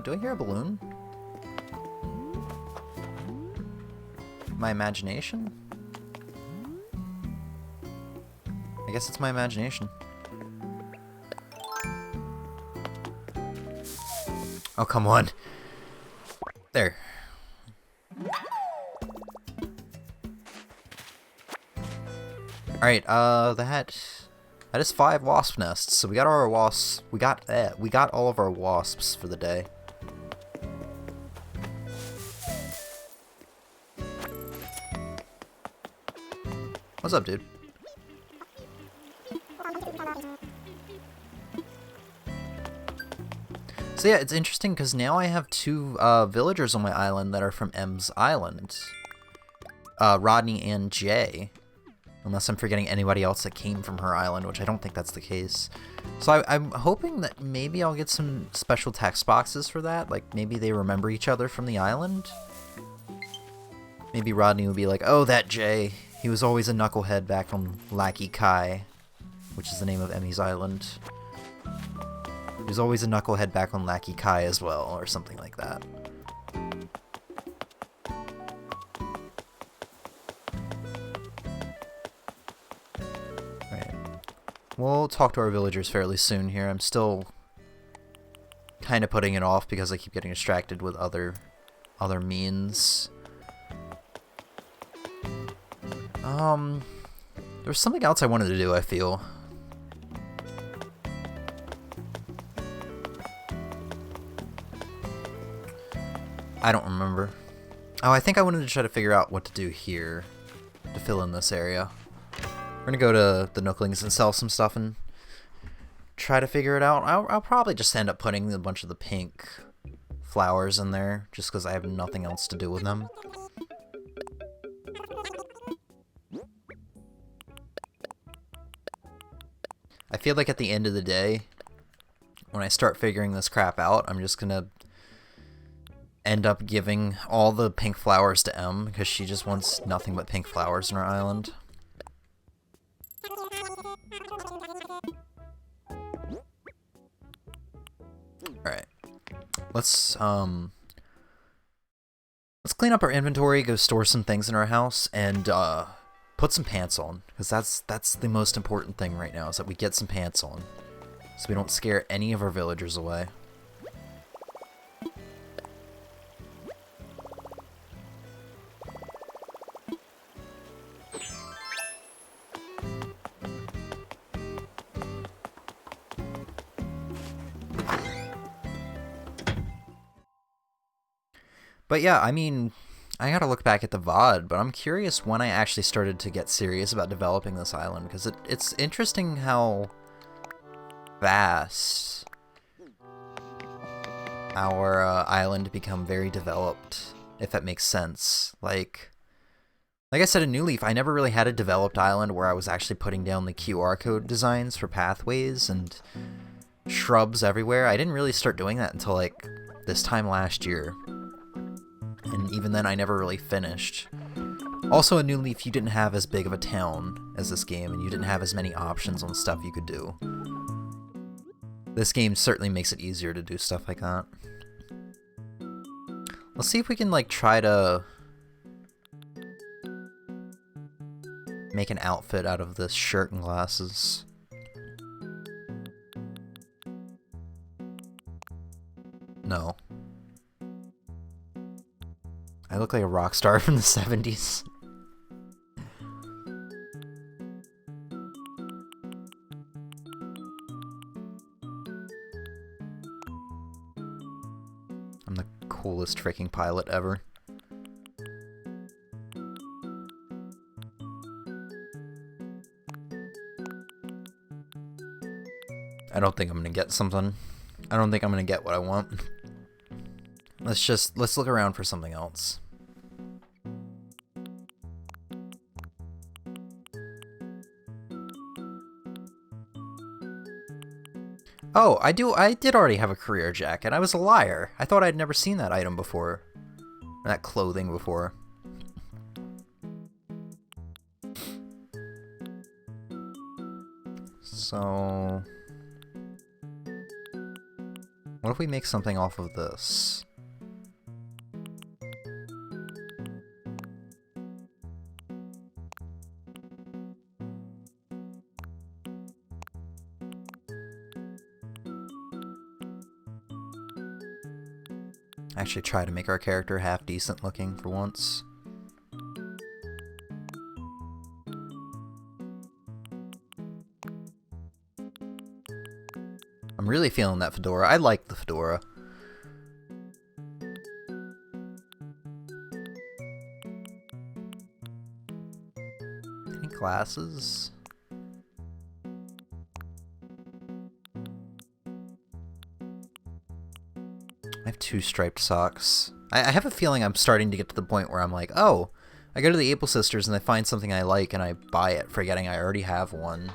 Do I hear a balloon? My imagination? I guess it's my imagination. Oh, come on. There. Alright, that is 5 wasp nests, so we got our wasps. We got all of our wasps for the day. What's up, dude? So yeah, it's interesting because now I have 2 villagers on my island that are from M's island. Rodney and Jay. Unless I'm forgetting anybody else that came from her island, which I don't think that's the case. So I'm hoping that maybe I'll get some special text boxes for that. Like, maybe they remember each other from the island. Maybe Rodney would be like, oh, that Jay. He was always a knucklehead back on Lackey Kai, which is the name of Emmy's island. He was always a knucklehead back on Lackey Kai as well, or something like that. We'll talk to our villagers fairly soon here. I'm still kind of putting it off because I keep getting distracted with other means. There's something else I wanted to do, I feel. I don't remember. Oh, I think I wanted to try to figure out what to do here to fill in this area. We're gonna go to the Nooklings and sell some stuff and try to figure it out. I'll probably just end up putting a bunch of the pink flowers in there just because I have nothing else to do with them. I feel like at the end of the day, when I start figuring this crap out, I'm just gonna end up giving all the pink flowers to M because she just wants nothing but pink flowers in her island. Alright. Let's clean up our inventory, go store some things in our house, and put some pants on. Because that's the most important thing right now, is that we get some pants on. So we don't scare any of our villagers away. But yeah, I mean, I gotta look back at the VOD, but I'm curious when I actually started to get serious about developing this island, because it's interesting how fast our island become very developed, if that makes sense. Like, Like I said in New Leaf, I never really had a developed island where I was actually putting down the QR code designs for pathways and shrubs everywhere. I didn't really start doing that until like this time last year. And even then I never really finished. Also in New Leaf you didn't have as big of a town as this game, and you didn't have as many options on stuff you could do. This game certainly makes it easier to do stuff like that. Let's see if we can like try to make an outfit out of this shirt and glasses. No. I look like a rock star from the 70s. I'm the coolest freaking pilot ever. I don't think I'm gonna get something. I don't think I'm gonna get what I want. Let's look around for something else. Oh, I did already have a career jacket. I was a liar. I thought I'd never seen that item before. Or that clothing before. So what if we make something off of this? Actually try to make our character half decent looking for once. I'm really feeling that fedora. I like the fedora. Any glasses? I have 2 striped socks. I have a feeling I'm starting to get to the point where I'm like, oh, I go to the Able Sisters and I find something I like and I buy it, forgetting I already have one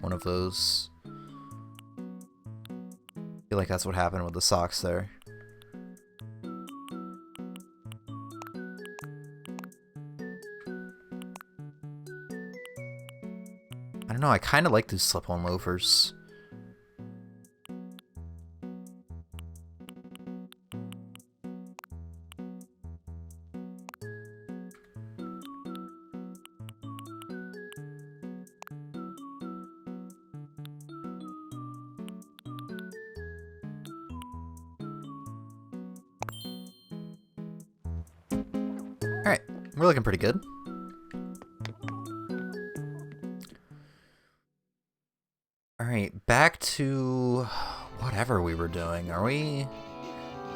of those. I feel like that's what happened with the socks there. I don't know, I kind of like these slip-on loafers. Alright, we're looking pretty good. Alright, back to whatever we were doing. Are we...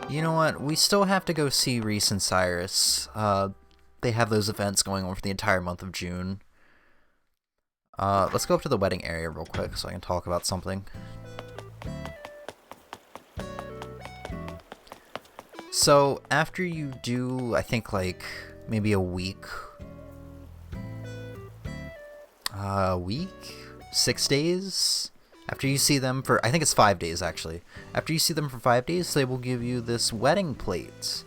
You know what? We still have to go see Reese and Cyrus. They have those events going on for the entire month of June. Let's go up to the wedding area real quick so I can talk about something. So, after you do, I think, like, maybe a week? 6 days? After you see them for, I think it's 5 days, actually. After you see them for 5 days, they will give you this wedding plate.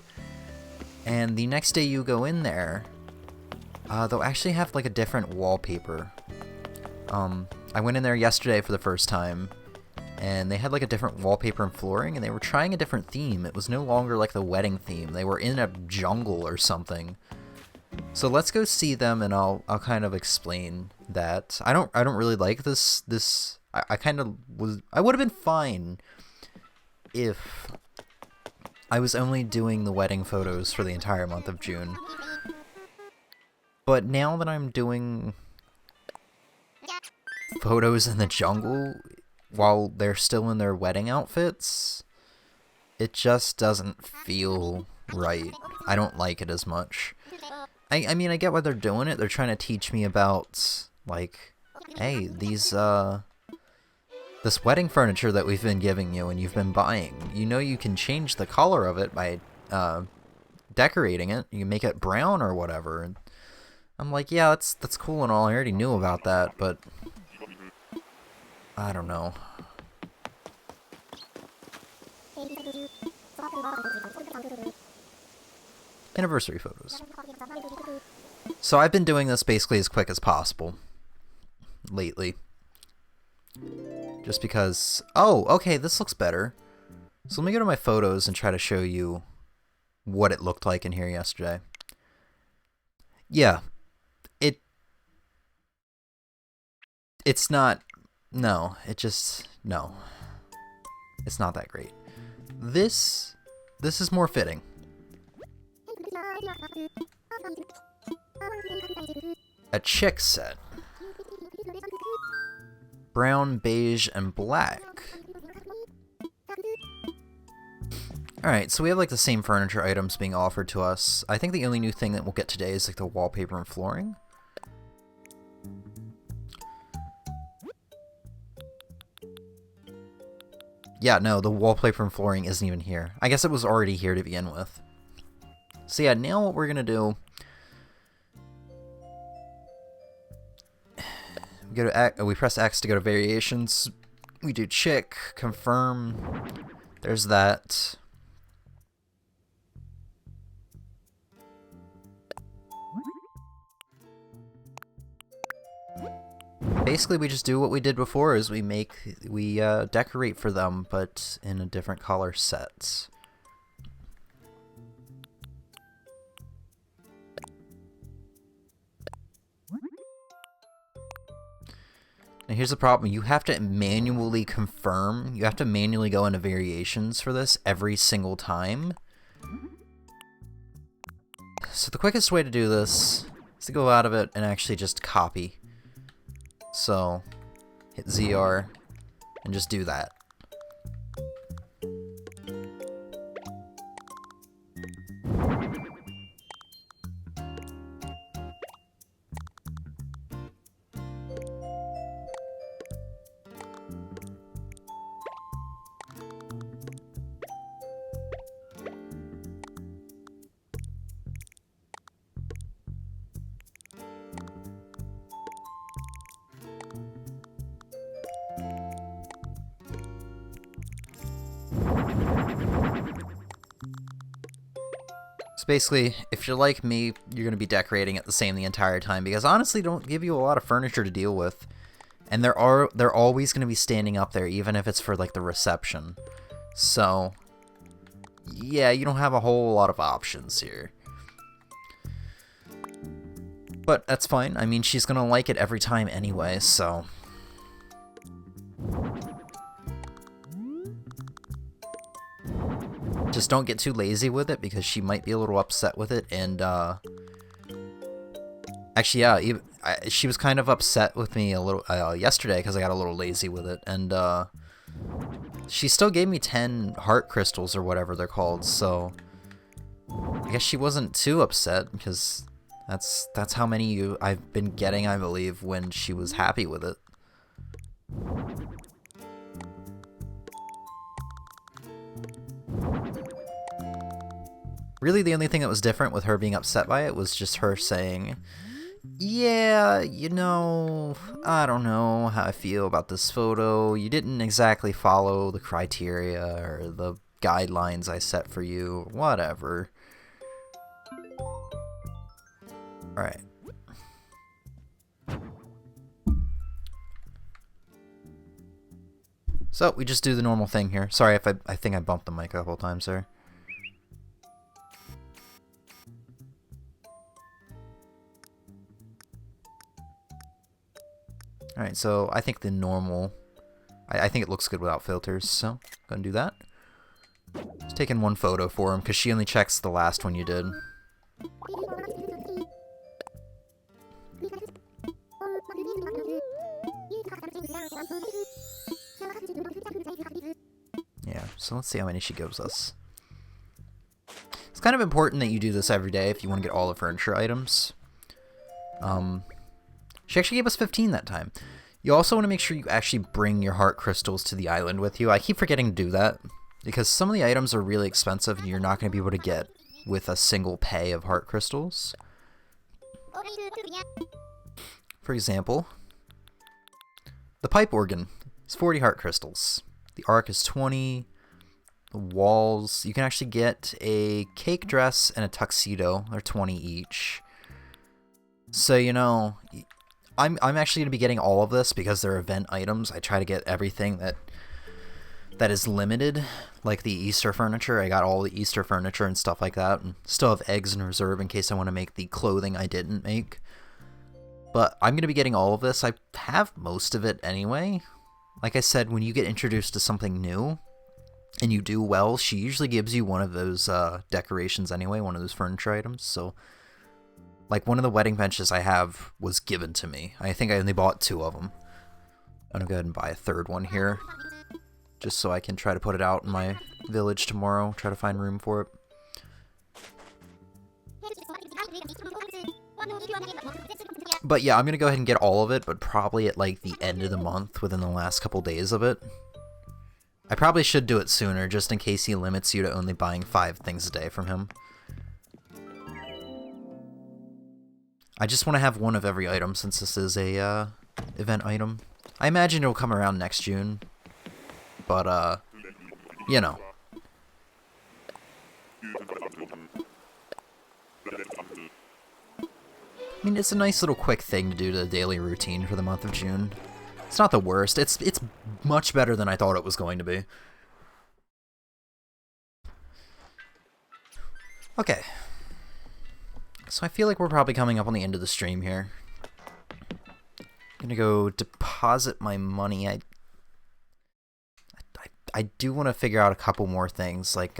And the next day you go in there, they'll actually have, like, a different wallpaper. I went in there yesterday for the first time, and they had like a different wallpaper and flooring, and they were trying a different theme. It was no longer like the wedding theme. They were in a jungle or something. So let's go see them, and I'll kind of explain that. I don't really like this. I kind of was. I would have been fine if I was only doing the wedding photos for the entire month of June. But now that I'm doing photos in the jungle while they're still in their wedding outfits, it just doesn't feel right. I don't like it as much. I mean, I get why they're doing it. They're trying to teach me about, like, hey, these, this wedding furniture that we've been giving you and you've been buying, you know you can change the color of it by, decorating it. You can make it brown or whatever. I'm like, yeah, that's cool and all. I already knew about that, but I don't know. Anniversary photos. So I've been doing this basically as quick as possible lately. Just because... Oh, okay, this looks better. So let me go to my photos and try to show you what it looked like in here yesterday. Yeah. It's not... No, it just... No. It's not that great. This is more fitting. A chick set. Brown, beige, and black. Alright, so we have like the same furniture items being offered to us. I think the only new thing that we'll get today is like the wallpaper and flooring. Yeah, no, the wallpaper and flooring isn't even here. I guess it was already here to begin with. So yeah, now what we're gonna do... we press X to go to variations. We do chick, confirm. There's that. Basically, we just do what we did before, is we decorate for them, but in a different color set. Now here's the problem, you have to manually confirm, you have to manually go into variations for this every single time. So the quickest way to do this is to go out of it and actually just copy. So, hit ZR and just do that. Basically, if you're like me, you're going to be decorating it the same the entire time, because honestly, they don't give you a lot of furniture to deal with. And they're always going to be standing up there, even if it's for like the reception. So, yeah, you don't have a whole lot of options here. But that's fine. I mean, she's going to like it every time anyway, so... Just don't get too lazy with it, because she might be a little upset with it, and, actually, yeah, she was kind of upset with me a little, yesterday, because I got a little lazy with it, and, she still gave me 10 heart crystals, or whatever they're called, so, I guess she wasn't too upset, because that's how many I've been getting, I believe, when she was happy with it. Really, the only thing that was different with her being upset by it was just her saying, yeah, you know, I don't know how I feel about this photo. You didn't exactly follow the criteria or the guidelines I set for you, whatever. Alright. So, we just do the normal thing here. Sorry if I think I bumped the mic a couple times there. Alright, so I think the normal... I think it looks good without filters, so go and do that. Just taking one photo for him, because she only checks the last one you did. Yeah, so let's see how many she gives us. It's kind of important that you do this every day if you want to get all the furniture items. She actually gave us 15 that time. You also want to make sure you actually bring your heart crystals to the island with you. I keep forgetting to do that, because some of the items are really expensive and you're not going to be able to get with a single pay of heart crystals. For example, the pipe organ is 40 heart crystals. The arc is 20. The walls, you can actually get a cake dress and a tuxedo. They're 20 each. So, you know, I'm actually going to be getting all of this because they're event items. I try to get everything that is limited, like the Easter furniture. I got all the Easter furniture and stuff like that, and still have eggs in reserve in case I want to make the clothing I didn't make. But I'm going to be getting all of this. I have most of it anyway. Like I said, when you get introduced to something new and you do well, she usually gives you one of those decorations anyway, one of those furniture items. So, like, one of the wedding benches I have was given to me. I think I only bought 2 of them. I'm going to go ahead and buy a 3rd one here, just so I can try to put it out in my village tomorrow, try to find room for it. But yeah, I'm going to go ahead and get all of it, but probably at like the end of the month, within the last couple days of it. I probably should do it sooner, just in case he limits you to only buying 5 things a day from him. I just want to have one of every item, since this is a event item. I imagine it'll come around next June, but you know. I mean, it's a nice little quick thing to do to the daily routine for the month of June. It's not the worst. It's much better than I thought it was going to be. Okay. So I feel like we're probably coming up on the end of the stream here. I'm gonna go deposit my money. I do want to figure out a couple more things, like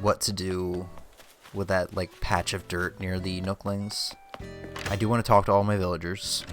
what to do with that like patch of dirt near the Nooklings. I do want to talk to all my villagers.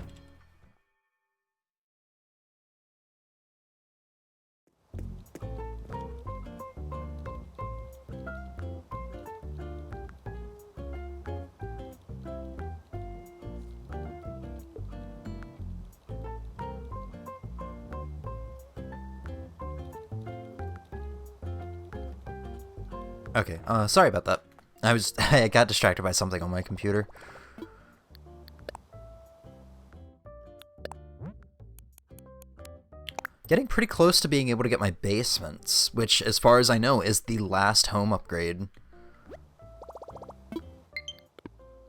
Okay, sorry about that. I got distracted by something on my computer. Getting pretty close to being able to get my basements, which, as far as I know, is the last home upgrade.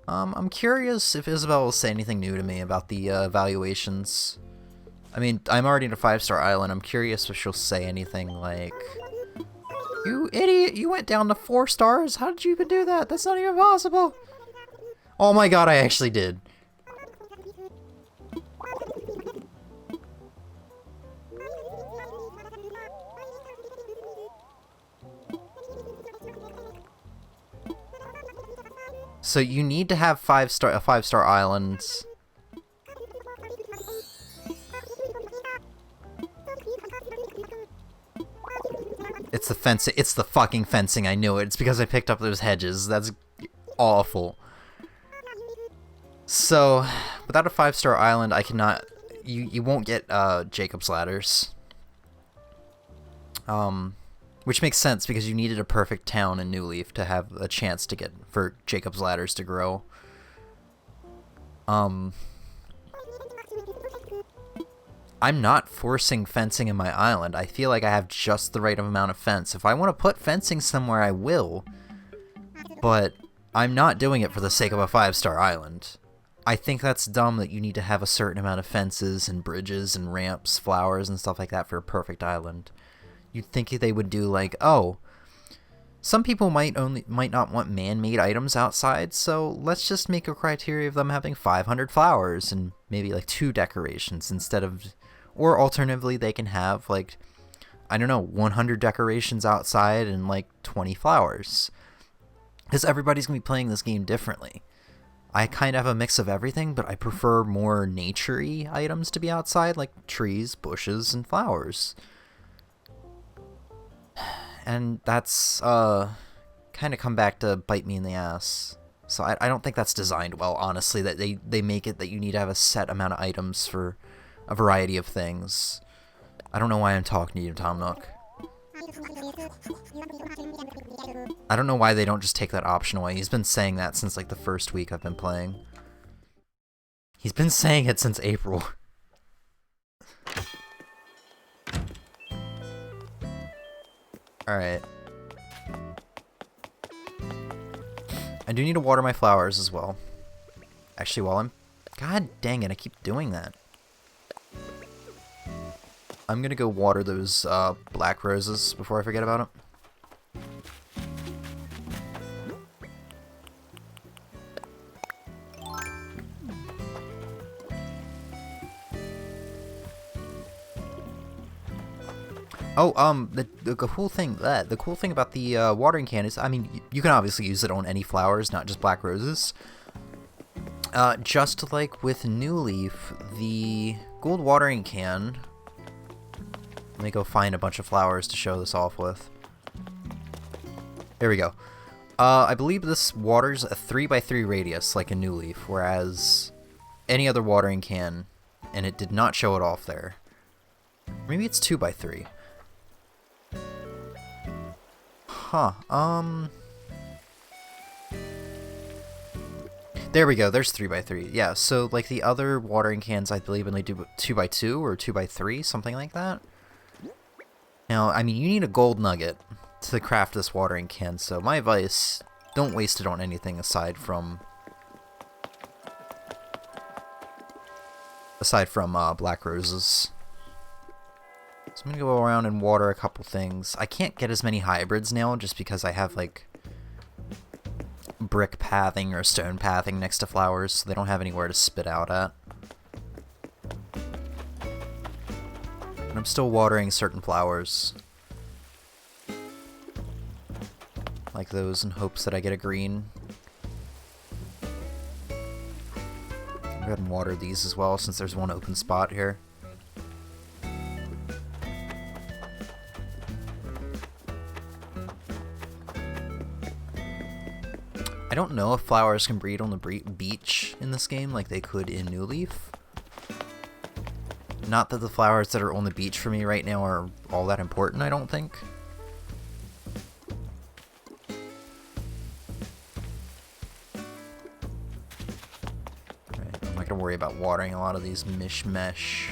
I'm curious if Isabelle will say anything new to me about the evaluations. I mean, I'm already in a 5-star island. I'm curious if she'll say anything like, "You idiot, you went down to 4 stars? How did you even do that? That's not even possible." Oh my god, I actually did. So you need to have a 5-star island. It's the fencing. It's the fucking fencing. I knew it. It's because I picked up those hedges. That's awful. So, without a 5-star island, I cannot. You won't get Jacob's ladders. Which makes sense because you needed a perfect town in New Leaf to have a chance to get for Jacob's ladders to grow. I'm not forcing fencing in my island. I feel like I have just the right amount of fence. If I want to put fencing somewhere, I will. But I'm not doing it for the sake of a 5-star island. I think that's dumb that you need to have a certain amount of fences and bridges and ramps, flowers and stuff like that for a perfect island. You'd think they would do like, oh, some people might not want man-made items outside, so let's just make a criteria of them having 500 flowers and maybe like 2 decorations instead of, or alternatively they can have like, I don't know, 100 decorations outside and like 20 flowers. Because everybody's going to be playing this game differently. I kind of have a mix of everything, but I prefer more nature-y items to be outside, like trees, bushes, and flowers. And that's kind of come back to bite me in the ass. So I don't think that's designed well, honestly, that they make it that you need to have a set amount of items for a variety of things. I don't know why I'm talking to you, Tom Nook. I don't know why they don't just take that option away. He's been saying that since like the first week I've been playing. He's been saying it since April. Alright. I do need to water my flowers as well. Actually, while I'm... God dang it, I keep doing that. I'm gonna go water those black roses before I forget about it. Oh, the cool thing about the watering can is, I mean, you can obviously use it on any flowers, not just black roses. Just like with New Leaf, the gold watering can. Let me go find a bunch of flowers to show this off with. There we go. I believe this waters a 3x3 radius, like a New Leaf, whereas any other watering can, and it did not show it off there. Maybe it's 2x3. Huh, there we go, there's 3x3. Yeah, so like the other watering cans, I believe only do 2x2 or 2x3, something like that. Now, I mean, you need a gold nugget to craft this watering can, so my advice, don't waste it on anything aside from black roses. So I'm gonna go around and water a couple things. I can't get as many hybrids now just because I have like brick pathing or stone pathing next to flowers, so they don't have anywhere to spit out at. And I'm still watering certain flowers, like those, in hopes that I get a green. I'll go ahead and water these as well, since there's one open spot here. I don't know if flowers can breed on the beach in this game like they could in New Leaf. Not that the flowers that are on the beach for me right now are all that important, I don't think. Right, I'm not gonna worry about watering a lot of these mishmash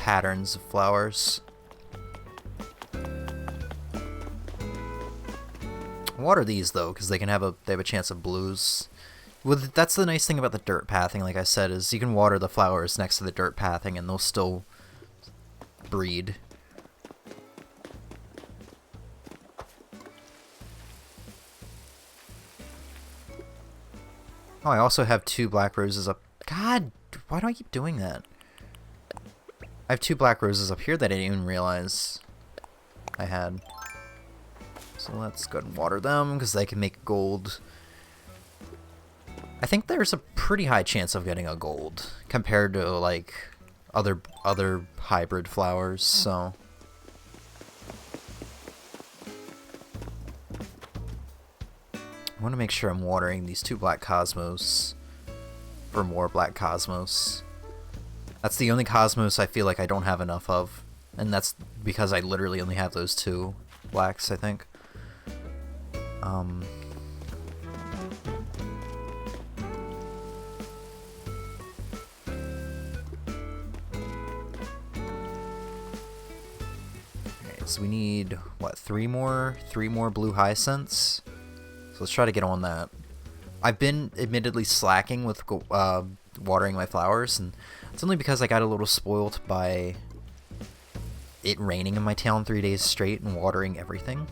patterns of flowers. Water these though, because they have a chance of blues. Well, that's the nice thing about the dirt pathing, like I said, is you can water the flowers next to the dirt pathing and they'll still breed. Oh, I also have 2 black roses up. God, why do I keep doing that? I have 2 black roses up here that I didn't even realize I had. So let's go ahead and water them, because they can make gold. I think there's a pretty high chance of getting a gold, compared to, like, other hybrid flowers, so... I want to make sure I'm watering these 2 black cosmos for more black cosmos. That's the only cosmos I feel like I don't have enough of, and that's because I literally only have those 2 blacks, I think. Okay, so we need, what, 3 more blue hyacinths? So let's try to get on that. I've been admittedly slacking with watering my flowers, and it's only because I got a little spoiled by it raining in my town 3 days straight and watering everything.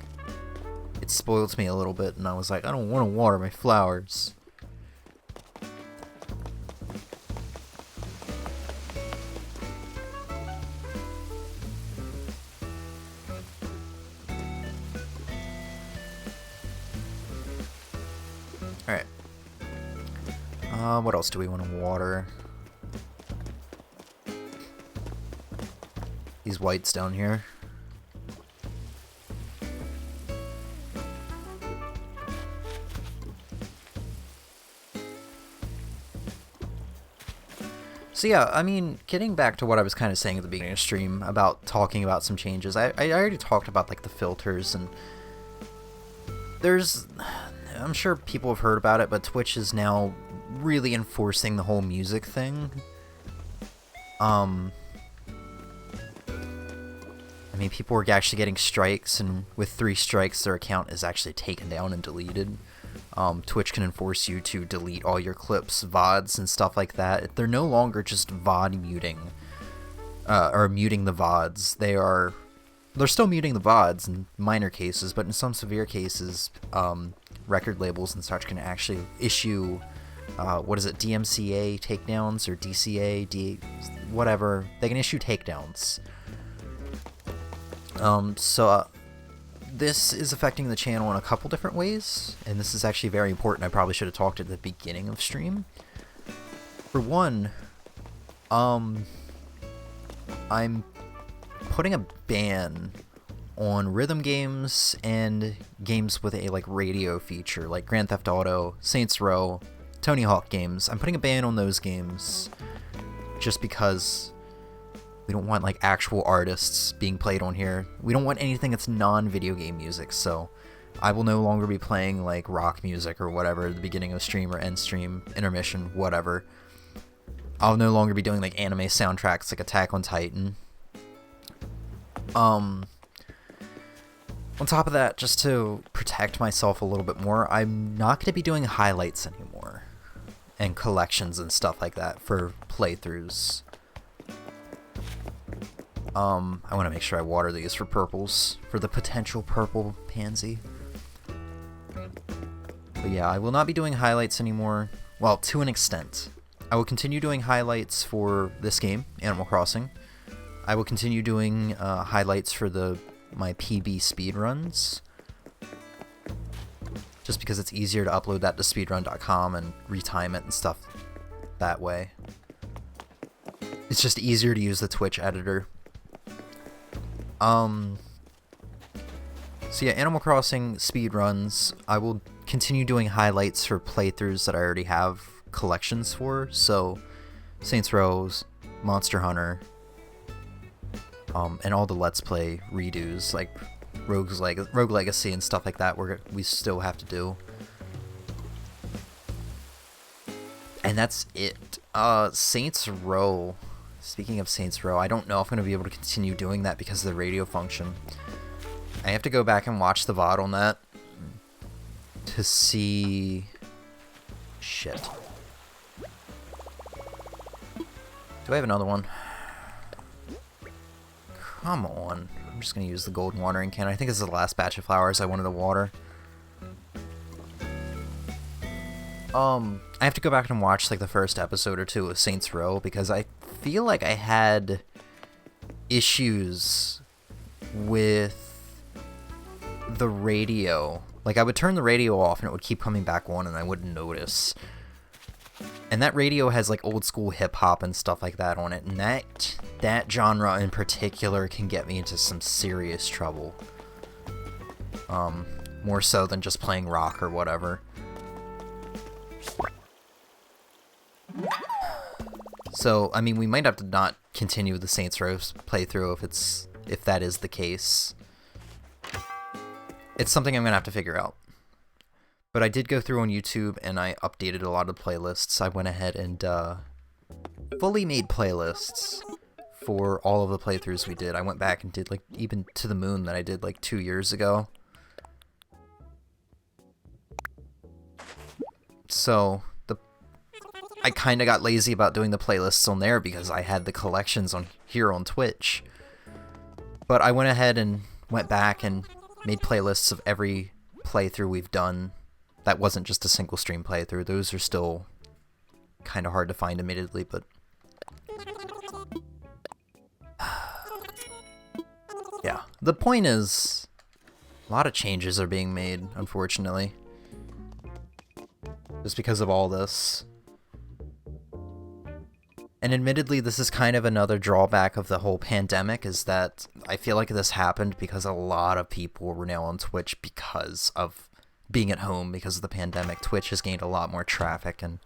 It spoiled me a little bit, and I was like, I don't want to water my flowers. Alright. What else do we want to water? These whites down here. So yeah, I mean, getting back to what I was kind of saying at the beginning of the stream about talking about some changes, I already talked about like the filters, and I'm sure people have heard about it, but Twitch is now really enforcing the whole music thing. I mean, people were actually getting strikes, and with 3 strikes, their account is actually taken down and deleted. Twitch can enforce you to delete all your clips, VODs, and stuff like that. They're no longer just VOD muting, or muting the VODs. They're still muting the VODs in minor cases, but in some severe cases, record labels and such can actually issue, DMCA takedowns, or DCA, whatever. They can issue takedowns. This is affecting the channel in a couple different ways, and this is actually very important. I probably should have talked at the beginning of stream. For one, I'm putting a ban on rhythm games and games with a radio feature, like Grand Theft Auto, Saints Row, Tony Hawk games. I'm putting a ban on those games just because we don't want actual artists being played on here. We don't want anything that's non-video game music, so I will no longer be playing rock music or whatever at the beginning of stream or end stream, intermission, whatever. I'll no longer be doing anime soundtracks like Attack on Titan. On top of that, just to protect myself a little bit more, I'm not going to be doing highlights anymore and collections and stuff like that for playthroughs. I want to make sure I water these for purples, for the potential purple pansy. But yeah, I will not be doing highlights anymore. Well, to an extent. I will continue doing highlights for this game, Animal Crossing. I will continue doing highlights for my PB speedruns, just because it's easier to upload that to speedrun.com and retime it and stuff that way. It's just easier to use the Twitch editor. So yeah, Animal Crossing speedruns, I will continue doing highlights for playthroughs that I already have collections for, so Saints Row, Monster Hunter, and all the Let's Play redos, like Rogue Legacy and stuff like that, we still have to do. And that's it. Saints Row. Speaking of Saints Row, I don't know if I'm going to be able to continue doing that because of the radio function. I have to go back and watch the VOD on that to see... Shit. Do I have another one? Come on. I'm just going to use the golden watering can. I think this is the last batch of flowers I wanted to water. I have to go back and watch the first episode or two of Saints Row because I feel like I had issues with the radio. I would turn the radio off and it would keep coming back on and I wouldn't notice. And that radio has old school hip hop and stuff like that on it, and that genre in particular can get me into some serious trouble. More so than just playing rock or whatever. So, I mean, we might have to not continue the Saints Row playthrough if that is the case. It's something I'm gonna have to figure out. But I did go through on YouTube and I updated a lot of playlists. I went ahead and fully made playlists for all of the playthroughs we did. I went back and did even To the Moon that I did 2 years ago. So I kind of got lazy about doing the playlists on there because I had the collections on here on Twitch. But I went ahead and went back and made playlists of every playthrough we've done. That wasn't just a single stream playthrough. Those are still kind of hard to find immediately, but... yeah. The point is, a lot of changes are being made, unfortunately. Just because of all this. And admittedly, this is kind of another drawback of the whole pandemic, is that I feel like this happened because a lot of people were now on Twitch because of being at home because of the pandemic. Twitch has gained a lot more traffic, and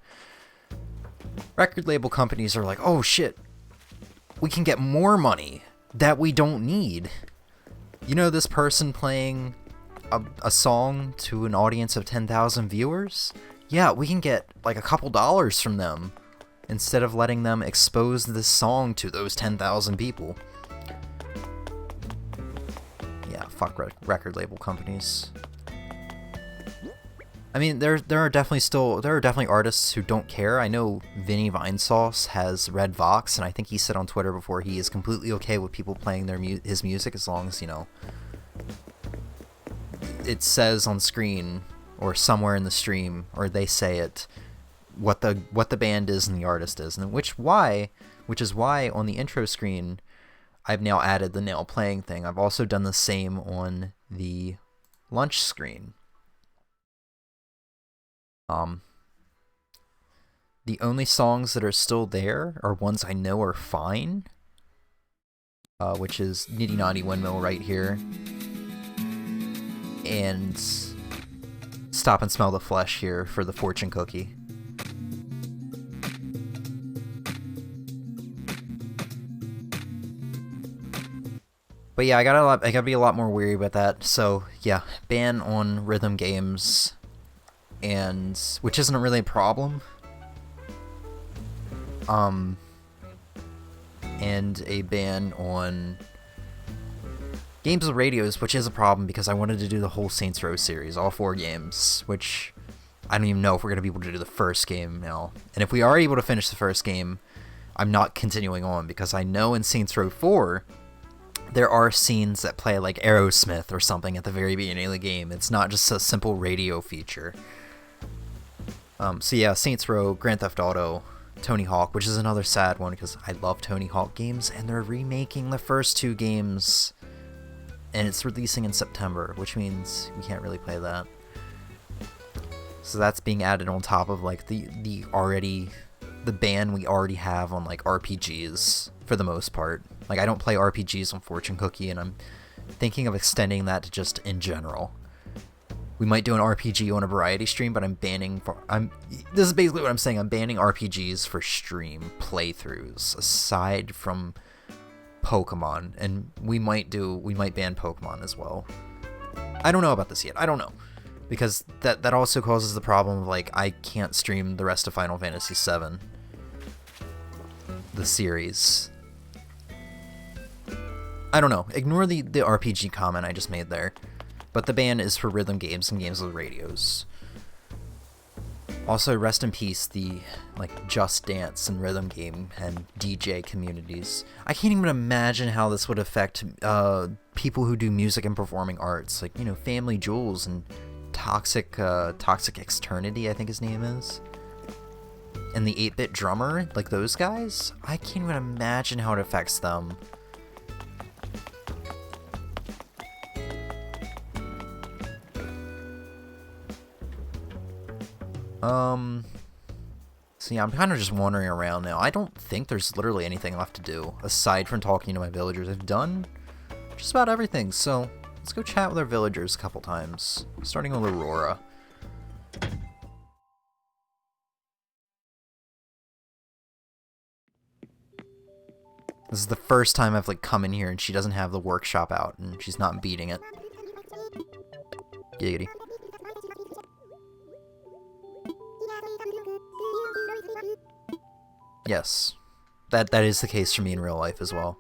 Record label companies are like, oh shit, we can get more money that we don't need. You know, this person playing a song to an audience of 10,000 viewers? Yeah, we can get like a couple dollars from them instead of letting them expose this song to those 10,000 people. Yeah, fuck record label companies. I mean, there are definitely artists who don't care. I know Vinny Vinesauce has Red Vox, and I think he said on Twitter before he is completely okay with people playing his music as long as, you know, it says on screen or somewhere in the stream, or they say it, what the band is and the artist is, and which is why on the intro screen I've now added the nail playing thing. I've also done the same on the lunch screen. The only songs that are still there are ones I know are fine, which is Nitty Naughty Windmill right here, and Stop and Smell the Flesh here for the fortune cookie. But yeah, I gotta be a lot more wary about that. So yeah, ban on rhythm games, and which isn't really a problem. And a ban on games with radios, which is a problem because I wanted to do the whole Saints Row series, all 4 games, which I don't even know if we're going to be able to do the first game now. And if we are able to finish the first game, I'm not continuing on because I know in Saints Row 4, there are scenes that play like Aerosmith or something at the very beginning of the game. It's not just a simple radio feature. So yeah, Saints Row, Grand Theft Auto, Tony Hawk, which is another sad one because I love Tony Hawk games, and they're remaking the first 2 games, and it's releasing in September, which means we can't really play that. So that's being added on top of like the ban we already have on like RPGs for the most part. Like I don't play RPGs on Fortune Cookie, and I'm thinking of extending that to just in general. We might do an RPG on a variety stream, but this is basically what I'm saying. I'm banning RPGs for stream playthroughs aside from Pokemon, and we might ban Pokemon as well. I don't know about this yet. I don't know, because that also causes the problem of like I can't stream the rest of Final Fantasy VII, the series. I don't know. Ignore the RPG comment I just made there. But the ban is for rhythm games and games with radios. Also, rest in peace the like Just Dance and rhythm game and DJ communities. I can't even imagine how this would affect people who do music and performing arts, like, you know, Family Jewels and Toxic Externity, I think his name is, and the 8-Bit Drummer, like those guys. I can't even imagine how it affects them. So yeah, I'm kind of just wandering around now. I don't think there's literally anything left to do, aside from talking to my villagers. I've done just about everything, so let's go chat with our villagers a couple times, starting with Aurora. This is the first time I've like come in here and she doesn't have the workshop out, and she's not beating it. Giggity. Yes, that is the case for me in real life as well.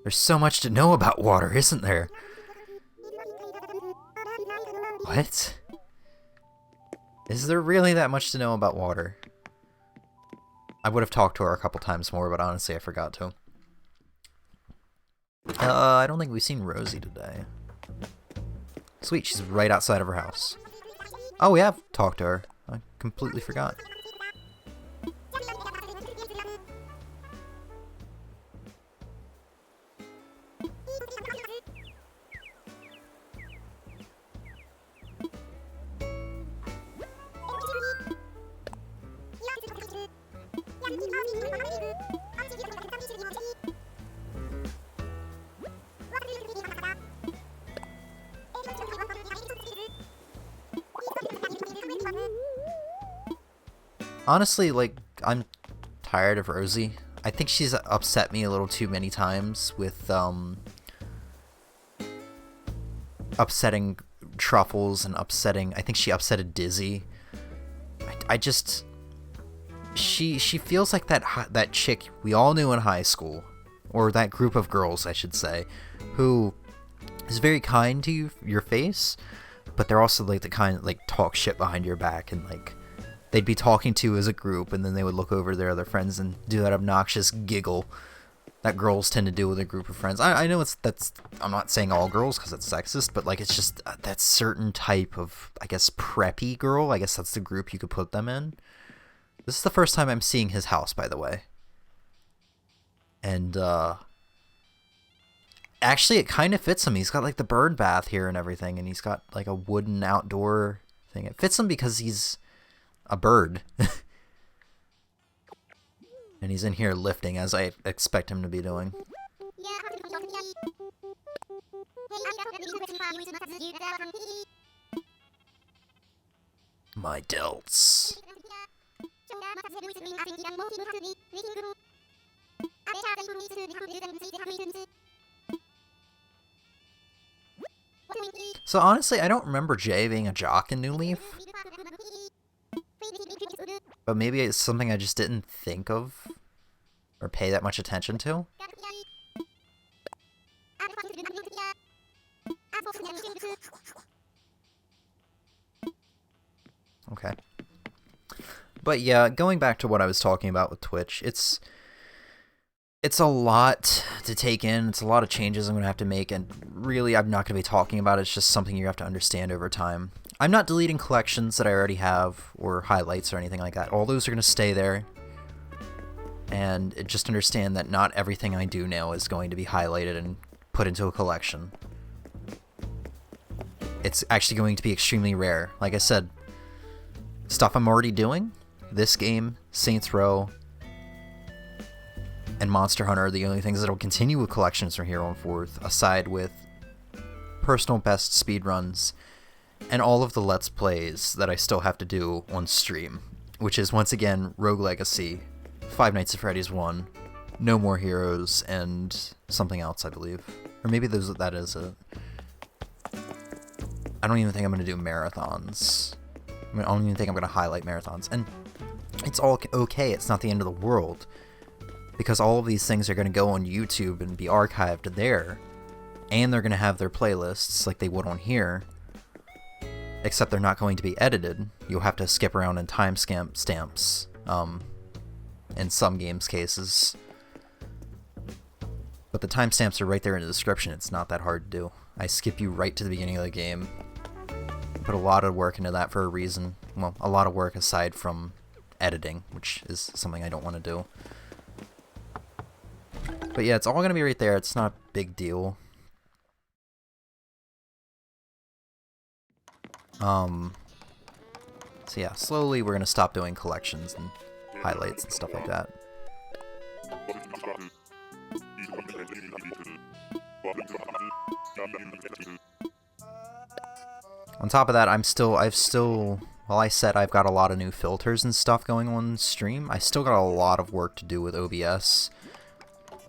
There's so much to know about water, isn't there? What? Is there really that much to know about water? I would have talked to her a couple times more, but honestly I forgot to. I don't think we've seen Rosie today. Sweet, she's right outside of her house. Oh, we have talked to her. I completely forgot. Honestly, like, I'm tired of Rosie. I think she's upset me a little too many times with, upsetting Truffles and upsetting... I think she upsetted Dizzy. I just... She feels like that chick we all knew in high school. Or that group of girls, I should say. Who is very kind to you, your face. But they're also, like, the kind that, like, talk shit behind your back. And, like, they'd be talking to you as a group. And then they would look over their other friends and do that obnoxious giggle that girls tend to do with a group of friends. I know I'm not saying all girls because it's sexist, but like it's just that certain type of, I guess, preppy girl. I guess that's the group you could put them in. This is the first time I'm seeing his house, by the way. And, actually it kind of fits him. He's got like the bird bath here and everything, and he's got like a wooden outdoor thing. It fits him because he's a bird. And he's in here lifting, as I expect him to be doing. My delts. So honestly, I don't remember Jay being a jock in New Leaf. But maybe it's something I just didn't think of or pay that much attention to. Okay. But yeah, going back to what I was talking about with Twitch, it's a lot to take in. It's a lot of changes I'm going to have to make, and really I'm not going to be talking about it. It's just something you have to understand over time. I'm not deleting collections that I already have, or highlights or anything like that. All those are going to stay there. And just understand that not everything I do now is going to be highlighted and put into a collection. It's actually going to be extremely rare. Like I said, stuff I'm already doing, this game, Saints Row, and Monster Hunter are the only things that will continue with collections from here on forth, aside with personal best speedruns and all of the Let's Plays that I still have to do on stream, which is once again Rogue Legacy, Five Nights at Freddy's 1, No More Heroes, and something else, I believe. Or maybe that is it. I don't even think I'm going to do marathons. I don't even think I'm going to highlight marathons. And it's all okay, it's not the end of the world. Because all of these things are going to go on YouTube and be archived there. And they're going to have their playlists like they would on here. Except they're not going to be edited. You'll have to skip around in timestamps. In some games cases. But the timestamps are right there in the description. It's not that hard to do. I skip you right to the beginning of the game. Put a lot of work into that for a reason. Well, a lot of work aside from editing, which is something I don't want to do. But yeah, it's all going to be right there. It's not a big deal. So yeah, slowly we're going to stop doing collections and highlights and stuff like that. On top of that, well, I said I've got a lot of new filters and stuff going on stream. I still got a lot of work to do with OBS.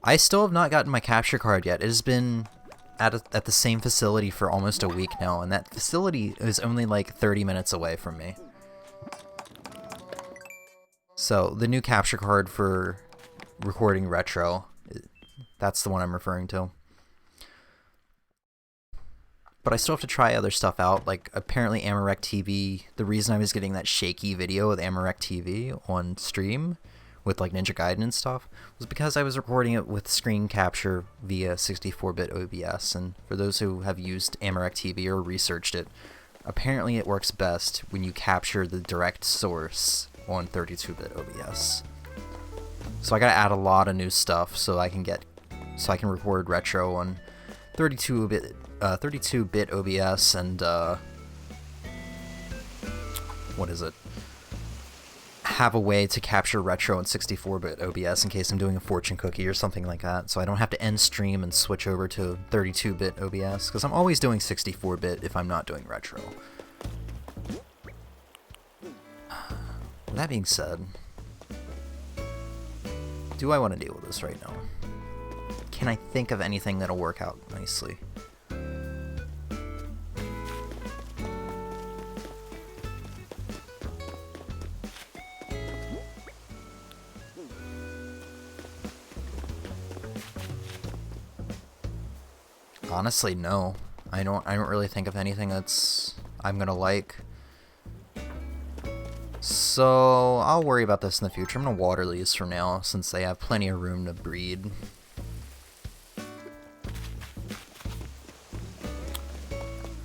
I still have not gotten my capture card yet. It has been at the same facility for almost a week now, and that facility is only like 30 minutes away from me. So, the new capture card for recording retro, that's the one I'm referring to. But I still have to try other stuff out, like apparently Amarek TV, the reason I was getting that shaky video with Amarek TV on stream, with like Ninja Gaiden and stuff, was because I was recording it with screen capture via 64-bit OBS, and for those who have used Amarek TV or researched it, apparently it works best when you capture the direct source on 32-bit OBS. So I gotta add a lot of new stuff so I can record retro on 32-bit OBS and what is it? Have a way to capture retro in 64-bit OBS in case I'm doing a fortune cookie or something like that, so I don't have to end stream and switch over to 32-bit OBS, because I'm always doing 64-bit if I'm not doing retro. That being said, do I want to deal with this right now? Can I think of anything that'll work out nicely? Honestly, no. I don't really think of anything that's I'm gonna like. So I'll worry about this in the future. I'm gonna water these for now since they have plenty of room to breed.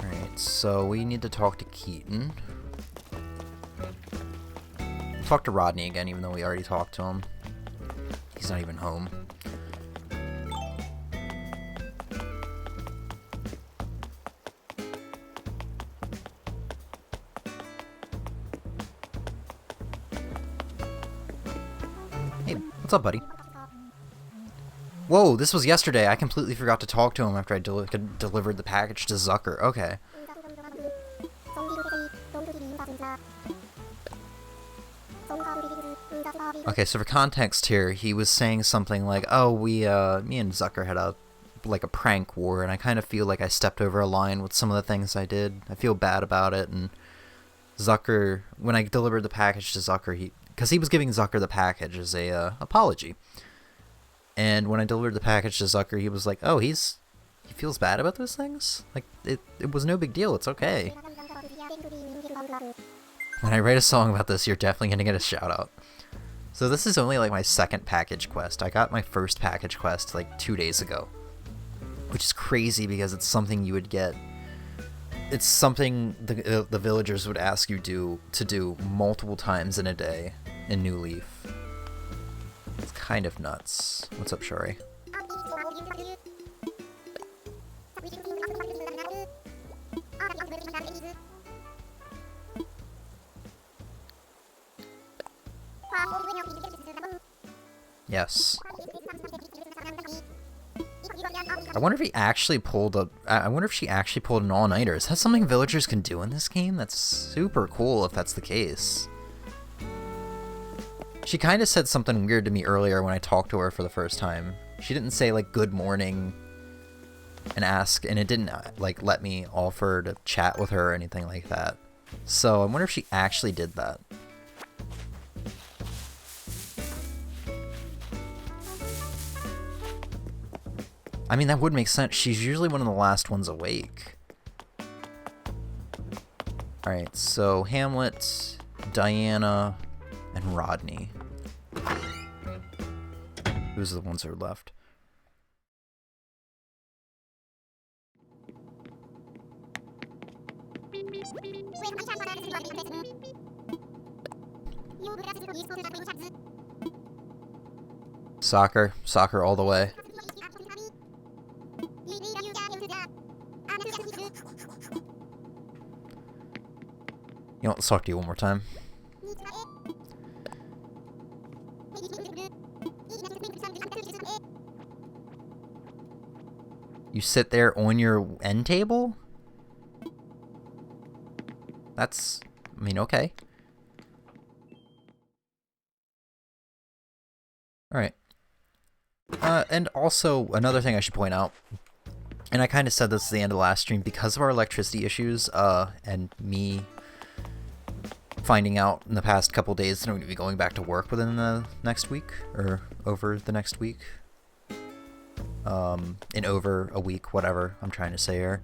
Alright, so we need to talk to Keaton. Talk to Rodney again, even though we already talked to him. He's not even home. Hey, what's up, buddy? Whoa, this was yesterday. I completely forgot to talk to him after I delivered the package to Zucker. Okay. Okay, so for context here, he was saying something like, "Oh, me and Zucker had a prank war, and I kind of feel like I stepped over a line with some of the things I did. I feel bad about it." And Zucker, when I delivered the package to Zucker, because he was giving Zucker the package as a apology. And when I delivered the package to Zucker, he was like, "Oh, he feels bad about those things? Like, it was no big deal, it's okay." When I write a song about this, you're definitely gonna get a shout out. So this is only like my second package quest. I got my first package quest like 2 days ago. Which is crazy because it's something you would get. It's something the villagers would ask you to do multiple times in a day in New Leaf. It's kind of nuts. What's up, Shari? Yes. I wonder if he actually pulled a. I wonder if she actually pulled an all-nighter. Is that something villagers can do in this game? That's super cool if that's the case. She kind of said something weird to me earlier when I talked to her for the first time. She didn't say like good morning and ask, and it didn't like let me offer to chat with her or anything like that. So I wonder if she actually did that. I mean, that would make sense. She's usually one of the last ones awake. Alright, so Hamlet, Diana, and Rodney. Those are the ones that are left. Soccer all the way. You know what, let's talk to you one more time. You sit there on your end table? That's, I mean, okay. Alright. And also, another thing I should point out, and I kind of said this at the end of the last stream, because of our electricity issues, and me finding out in the past couple days that I'm going to be going back to work within the next week, or over the next week. In over a week, whatever I'm trying to say here.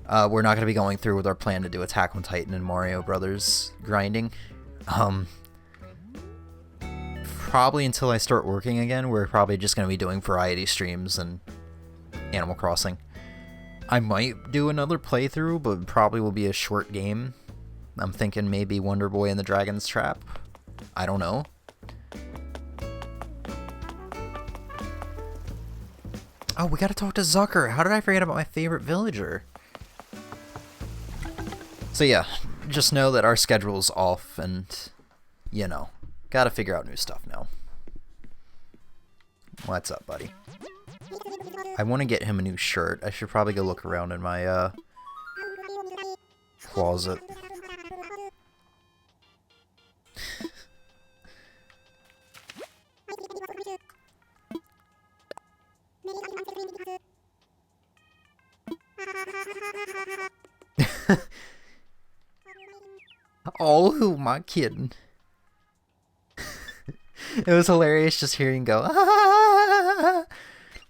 We're not going to be going through with our plan to do Attack on Titan and Mario Brothers grinding. Probably until I start working again, we're probably just going to be doing variety streams and Animal Crossing. I might do another playthrough, but probably will be a short game. I'm thinking maybe Wonder Boy and the Dragon's Trap. I don't know. Oh, we gotta talk to Zucker. How did I forget about my favorite villager? So yeah, just know that our schedule's off and, you know, gotta figure out new stuff now. What's up, buddy? I want to get him a new shirt. I should probably go look around in my, closet. Oh, who am I kidding? It was hilarious just hearing go, ah!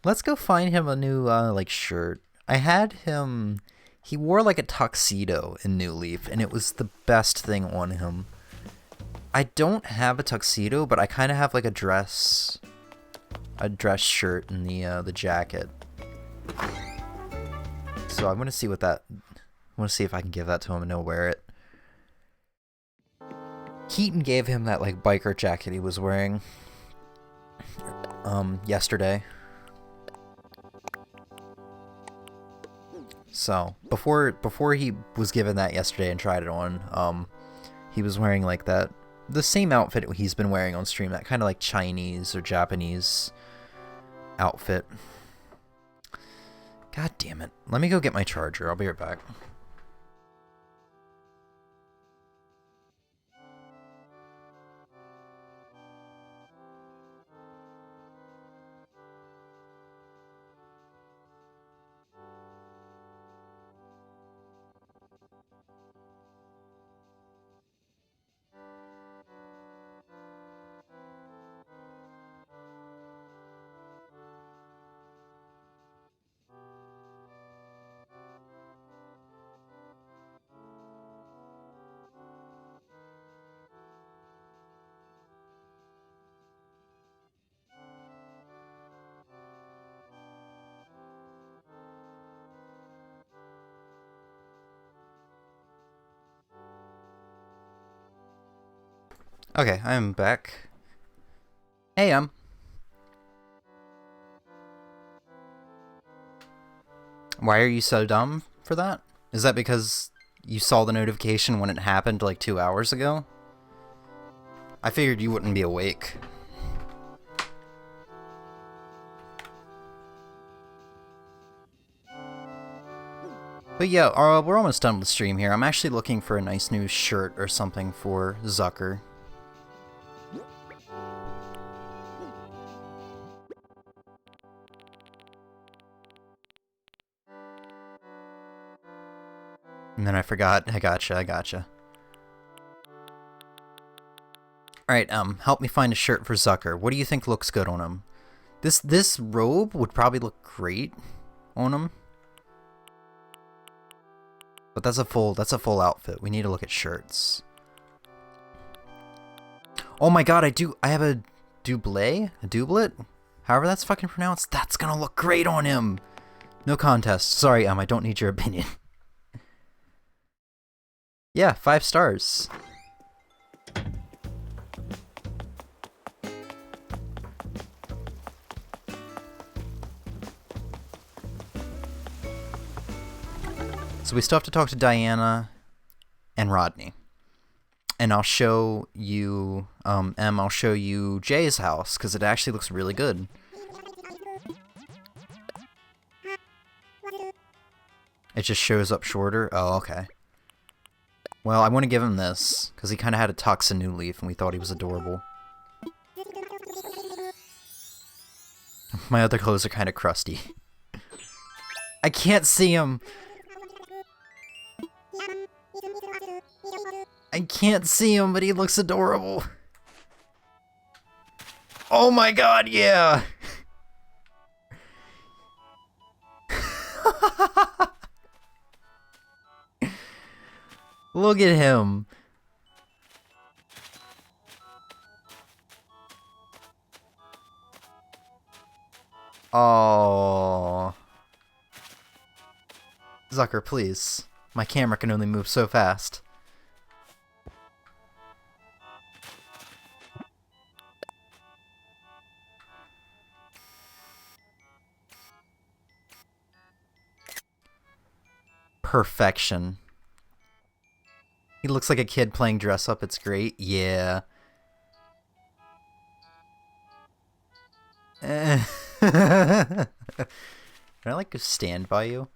Let's go find him a new, like, shirt. I had him... He wore, like, a tuxedo in New Leaf, and it was the best thing on him. I don't have a tuxedo, but I kind of have, like, a dress shirt and the jacket. So I'm gonna see what that... I want to see if I can give that to him and he'll wear it. Keaton gave him that, like, biker jacket he was wearing yesterday. So before he was given that yesterday and tried it on, he was wearing, like, the same outfit he's been wearing on stream, that kind of like Chinese or Japanese outfit. God damn it. Let me go get my charger. I'll be right back. Okay, I'm back. Hey, why are you so dumb for that? Is that because you saw the notification when it happened like 2 hours ago? I figured you wouldn't be awake. But yeah, we're almost done with the stream here. I'm actually looking for a nice new shirt or something for Zucker. And then I forgot. I gotcha. Alright, help me find a shirt for Zucker. What do you think looks good on him? This robe would probably look great on him. But that's a full outfit. We need to look at shirts. Oh my god, I have a doublet? However that's fucking pronounced. That's gonna look great on him! No contest. Sorry, I don't need your opinion. Yeah, 5 stars. So we still have to talk to Diana and Rodney. And I'll show you, I'll show you Jay's house, because it actually looks really good. It just shows up shorter? Oh, okay. Well, I want to give him this, because he kind of had a tux in New Leaf, and we thought he was adorable. My other clothes are kind of crusty. I can't see him! I can't see him, but he looks adorable. Oh my god, yeah! Look at him. Oh. Zucker, please. My camera can only move so fast. Perfection. He looks like a kid playing dress up. It's great. Yeah. Can I, like, go stand by you?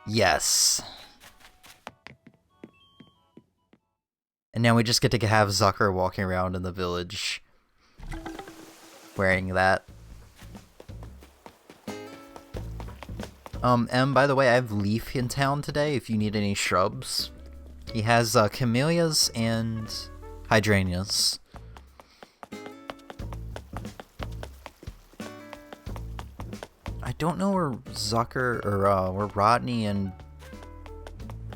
Yes. And now we just get to have Zucker walking around in the village wearing that. By the way, I have Leaf in town today if you need any shrubs. He has camellias and hydrangeas. I don't know where Zucker or where Rodney and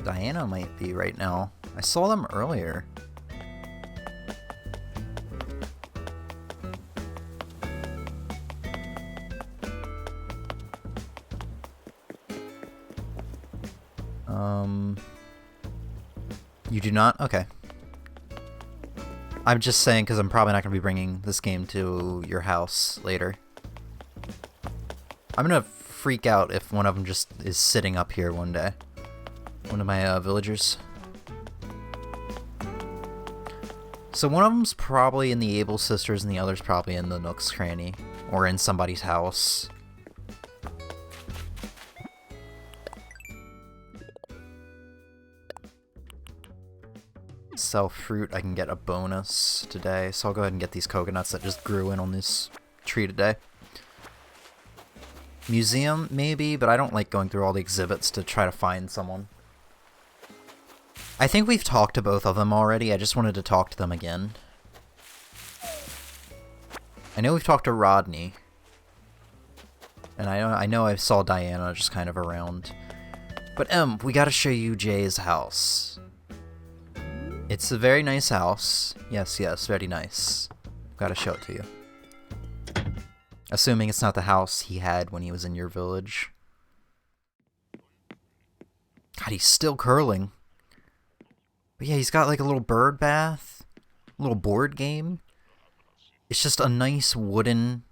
Diana might be right now. I saw them earlier. You do not? Okay. I'm just saying because I'm probably not going to be bringing this game to your house later. I'm going to freak out if one of them just is sitting up here one day. One of my villagers. So one of them's probably in the Able Sisters and the other's probably in the Nook's Cranny. Or in somebody's house. Sell fruit, I can get a bonus today, so I'll go ahead and get these coconuts that just grew in on this tree today. Museum, maybe, but I don't like going through all the exhibits to try to find someone. I think we've talked to both of them already, I just wanted to talk to them again. I know we've talked to Rodney. And I know I saw Diana just kind of around. But we gotta show you Jay's house. It's a very nice house. Yes, yes, very nice. Gotta show it to you. Assuming it's not the house he had when he was in your village. God, he's still curling. But yeah, he's got like a little bird bath. A little board game. It's just a nice wooden,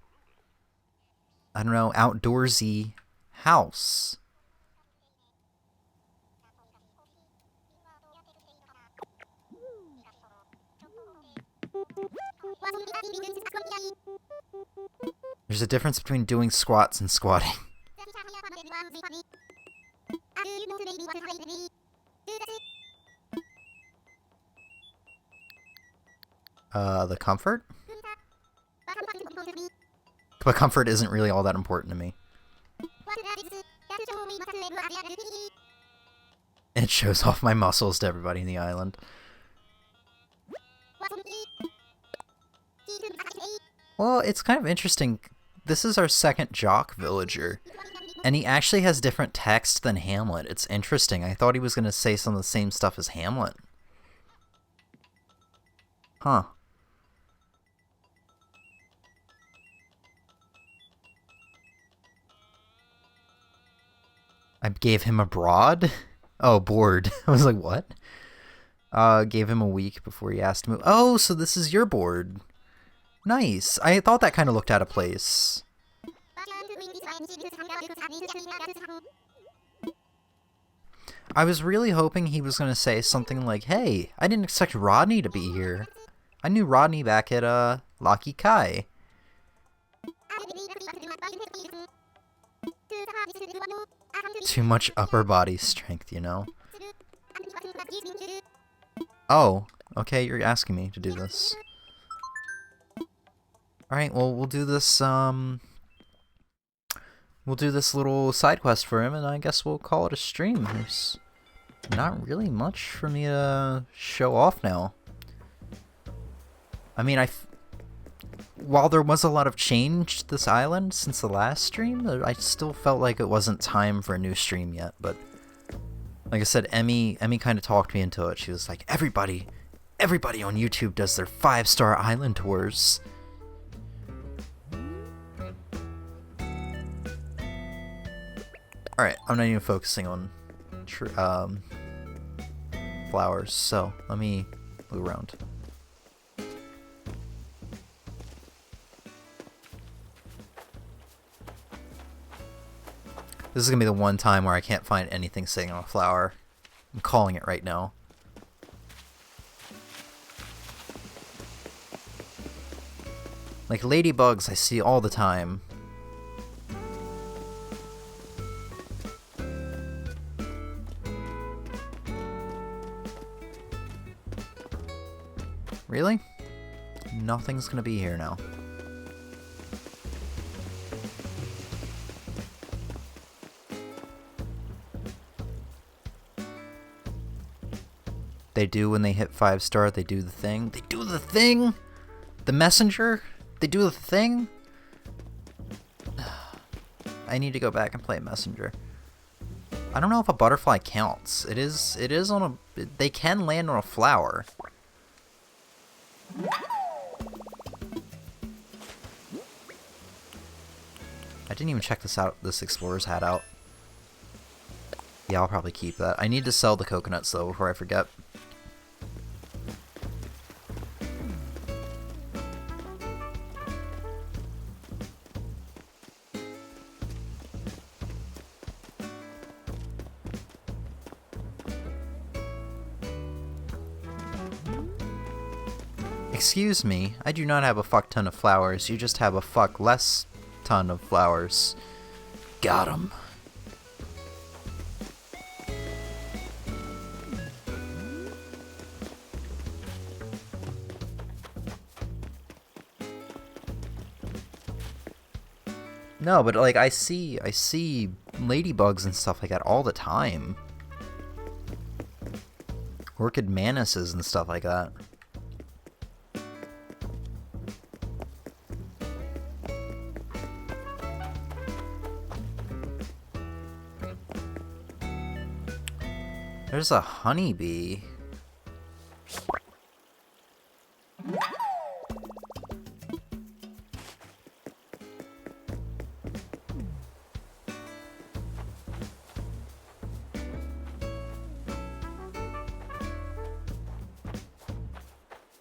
I don't know, outdoorsy house. There's a difference between doing squats and squatting. The comfort? But comfort isn't really all that important to me. It shows off my muscles to everybody in the island. Well, it's kind of interesting. This is our second jock villager. And he actually has different text than Hamlet. It's interesting. I thought he was going to say some of the same stuff as Hamlet. Huh. I gave him a broad? Oh, bored. I was like, what? Gave him a week before he asked to move. Oh, so this is your board. Nice. I thought that kind of looked out of place. I was really hoping he was going to say something like, hey, I didn't expect Rodney to be here. I knew Rodney back at, Lucky Kai. Too much upper body strength, you know? Oh, okay, you're asking me to do this. Alright, well, we'll do this little side quest for him, and I guess we'll call it a stream. There's not really much for me to show off now. I mean, while there was a lot of change to this island since the last stream, I still felt like it wasn't time for a new stream yet, but like I said, Emmy kind of talked me into it. She was like, everybody on YouTube does their 5-star island tours. Alright, I'm not even focusing on flowers, so let me look around. This is going to be the one time where I can't find anything sitting on a flower. I'm calling it right now. Like ladybugs I see all the time. Really? Nothing's gonna be here now. They do when they hit 5-star, they do the thing. They do the thing! The messenger? They do the thing? I need to go back and play messenger. I don't know if a butterfly counts. It is on a... They can land on a flower. I didn't even check this explorer's hat out. Yeah, I'll probably keep that. I need to sell the coconuts though before I forget. Excuse me, I do not have a fuck ton of flowers, you just have a fuck less ton of flowers. Got 'em. No, but like I see ladybugs and stuff like that all the time. Orchid manises and stuff like that. There's a honeybee.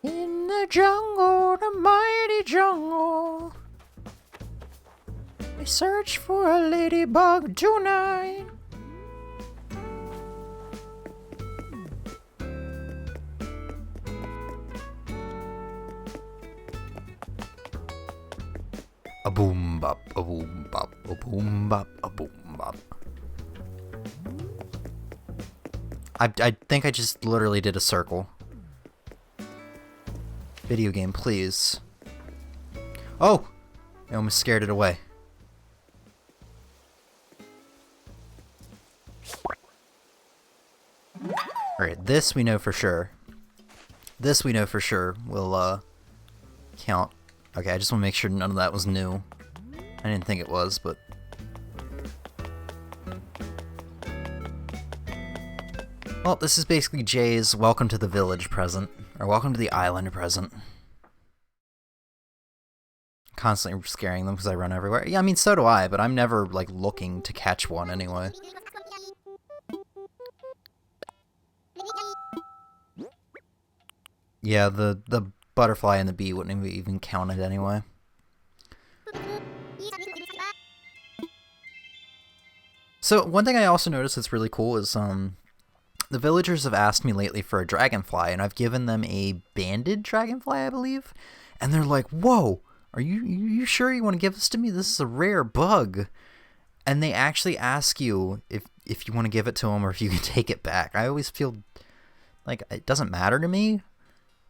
In the jungle, the mighty jungle, I search for a ladybug tonight. A boom bop, a boom bop, a boom bop, a boom bop. I think I just literally did a circle. Video game, please. Oh! I almost scared it away. Alright, this we know for sure. This we know for sure will, count. Okay, I just want to make sure none of that was new. I didn't think it was, but... Well, this is basically Jay's welcome to the village present. Or welcome to the island present. Constantly scaring them because I run everywhere. Yeah, I mean, so do I, but I'm never, like, looking to catch one anyway. Yeah, the butterfly and the bee wouldn't even count it anyway. So, one thing I also noticed that's really cool is, the villagers have asked me lately for a dragonfly, and I've given them a banded dragonfly, I believe. And they're like, whoa, are you sure you want to give this to me? This is a rare bug. And they actually ask you if you want to give it to them or if you can take it back. I always feel like it doesn't matter to me,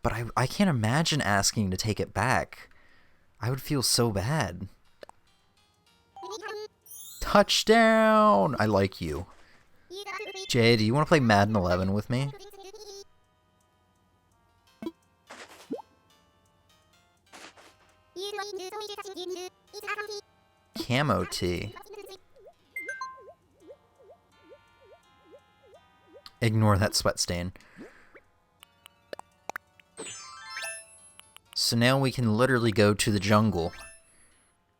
but I can't imagine asking to take it back. I would feel so bad. Touchdown! I like you. Jay, do you want to play Madden 11 with me? Camo tee. Ignore that sweat stain. So now we can literally go to the jungle.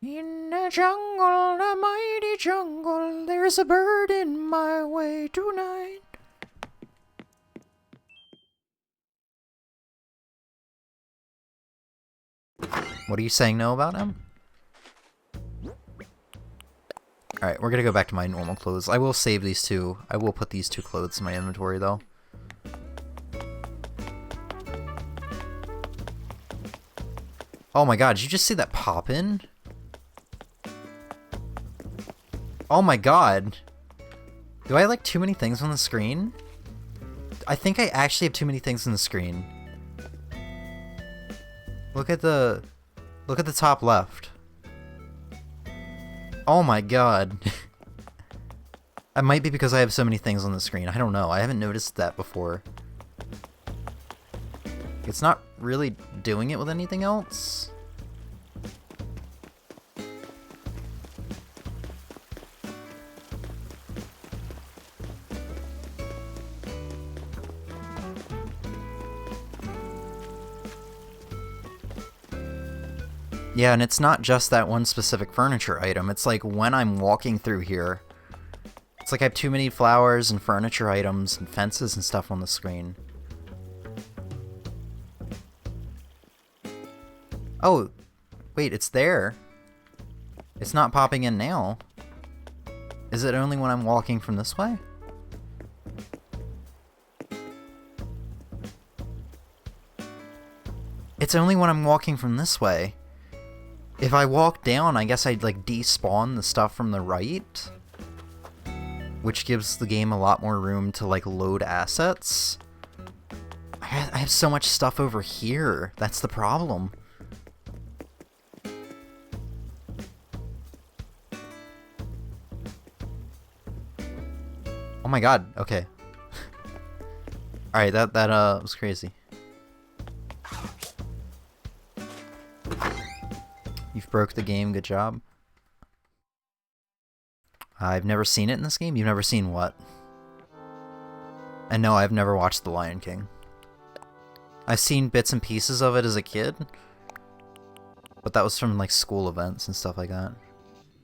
In the jungle, the mighty jungle, there's a bird in my way tonight. What are you saying no about him? Alright, we're gonna go back to my normal clothes. I will save these two. I will put these two clothes in my inventory, though. Oh my god, did you just see that pop in? Oh my god. Do I have, like, too many things on the screen? I think I actually have too many things on the screen. Look at the top left. Oh my god. It might be because I have so many things on the screen. I don't know. I haven't noticed that before. It's not really doing it with anything else. Yeah, and it's not just that one specific furniture item. It's like when I'm walking through here, it's like I have too many flowers and furniture items and fences and stuff on the screen. Oh, wait, it's there. It's not popping in now. Is it only when I'm walking from this way? It's only when I'm walking from this way. If I walk down, I guess I'd like despawn the stuff from the right, which gives the game a lot more room to like load assets. I have so much stuff over here. That's the problem. Oh my god, okay. Alright, that was crazy. You've broke the game, good job. I've never seen it in this game. You've never seen what? And no, I've never watched The Lion King. I've seen bits and pieces of it as a kid, but that was from like school events and stuff like that.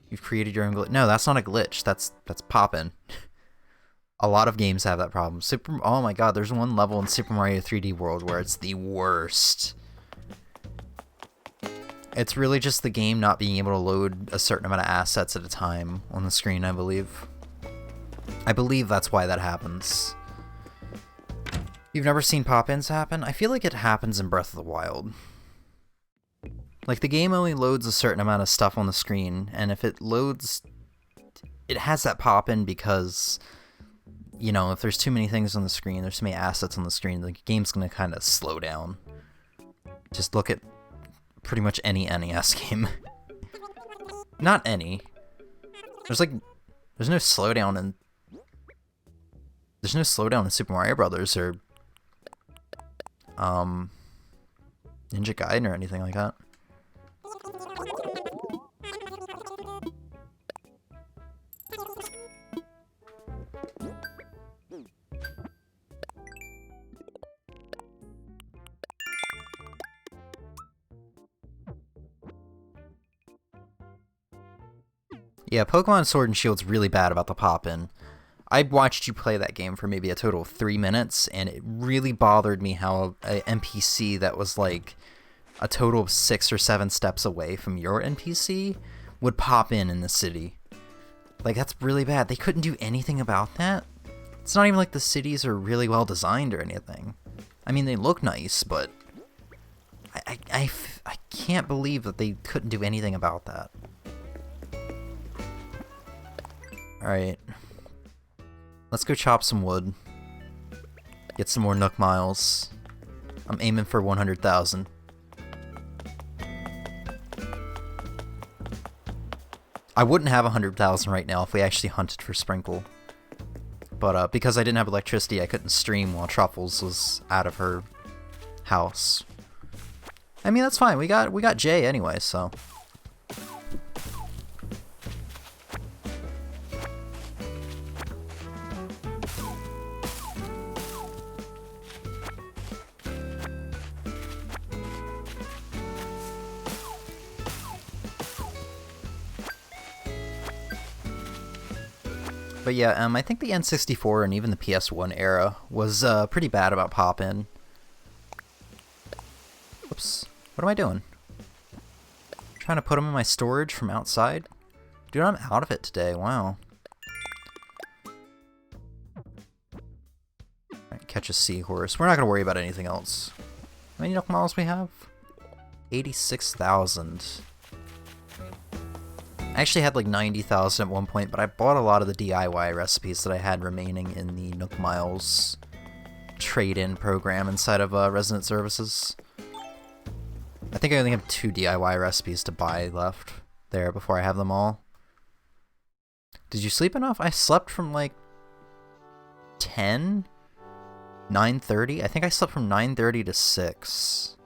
You've created your own glitch. No, that's not a glitch. That's poppin'. A lot of games have that problem. Oh my god, there's one level in Super Mario 3D World where it's the worst. It's really just the game not being able to load a certain amount of assets at a time on the screen, I believe. I believe that's why that happens. You've never seen pop-ins happen? I feel like it happens in Breath of the Wild. Like, the game only loads a certain amount of stuff on the screen, and if it loads... It has that pop-in because, you know, if there's too many things on the screen, there's too many assets on the screen, the game's gonna kind of slow down. Just look at pretty much any NES game. Not any. There's no slowdown in... There's no slowdown in Super Mario Brothers or Ninja Gaiden or anything like that. Yeah, Pokemon Sword and Shield's really bad about the pop-in. I watched you play that game for maybe a total of 3 minutes, and it really bothered me how a NPC that was like a total of 6 or 7 steps away from your NPC would pop in the city. Like, that's really bad. They couldn't do anything about that. It's not even like the cities are really well designed or anything. I mean, they look nice, but I can't believe that they couldn't do anything about that. Alright. Let's go chop some wood. Get some more Nook Miles. I'm aiming for 100,000. I wouldn't have 100,000 right now if we actually hunted for Sprinkle. But because I didn't have electricity, I couldn't stream while Truffles was out of her house. I mean, that's fine. We got Jay anyway, so... But yeah, I think the N64 and even the PS1 era was pretty bad about pop-in. Whoops. What am I doing? Trying to put them in my storage from outside? Dude, I'm out of it today. Wow. Right, catch a seahorse. We're not going to worry about anything else. How many Nook Miles we have? 86,000. I actually had like 90,000 at one point, but I bought a lot of the DIY recipes that I had remaining in the Nook Miles trade-in program inside of Resident Services. I think I only have 2 DIY recipes to buy left there before I have them all. Did you sleep enough? I slept from like 10? 9:30? I think I slept from 9:30 to 6.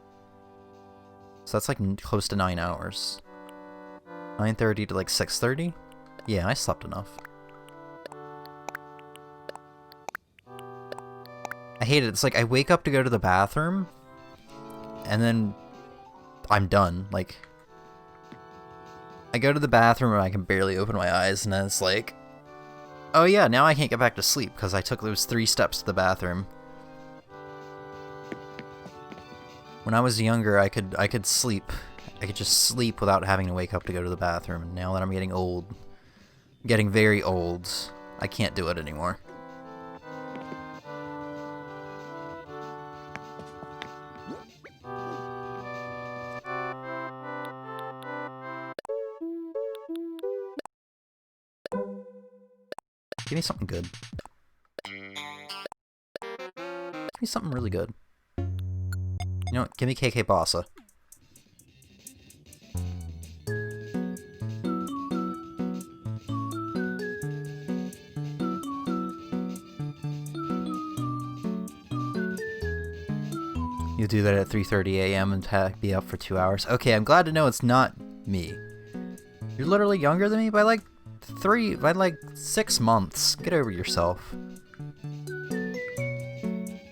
So that's like close to 9 hours. 9:30 to like 6:30? Yeah, I slept enough. I hate it. It's like I wake up to go to the bathroom, and then I'm done. Like, I go to the bathroom and I can barely open my eyes, and then it's like, oh yeah, now I can't get back to sleep because I took those 3 steps to the bathroom. When I was younger, I could sleep. I could just sleep without having to wake up to go to the bathroom. And now that I'm getting old, getting very old, I can't do it anymore. Give me something good. Give me something really good. You know what? Give me KK Bossa. You do that at 3:30 a.m. and be up for 2 hours. Okay, I'm glad to know it's not me. You're literally younger than me by like 6 months. Get over yourself.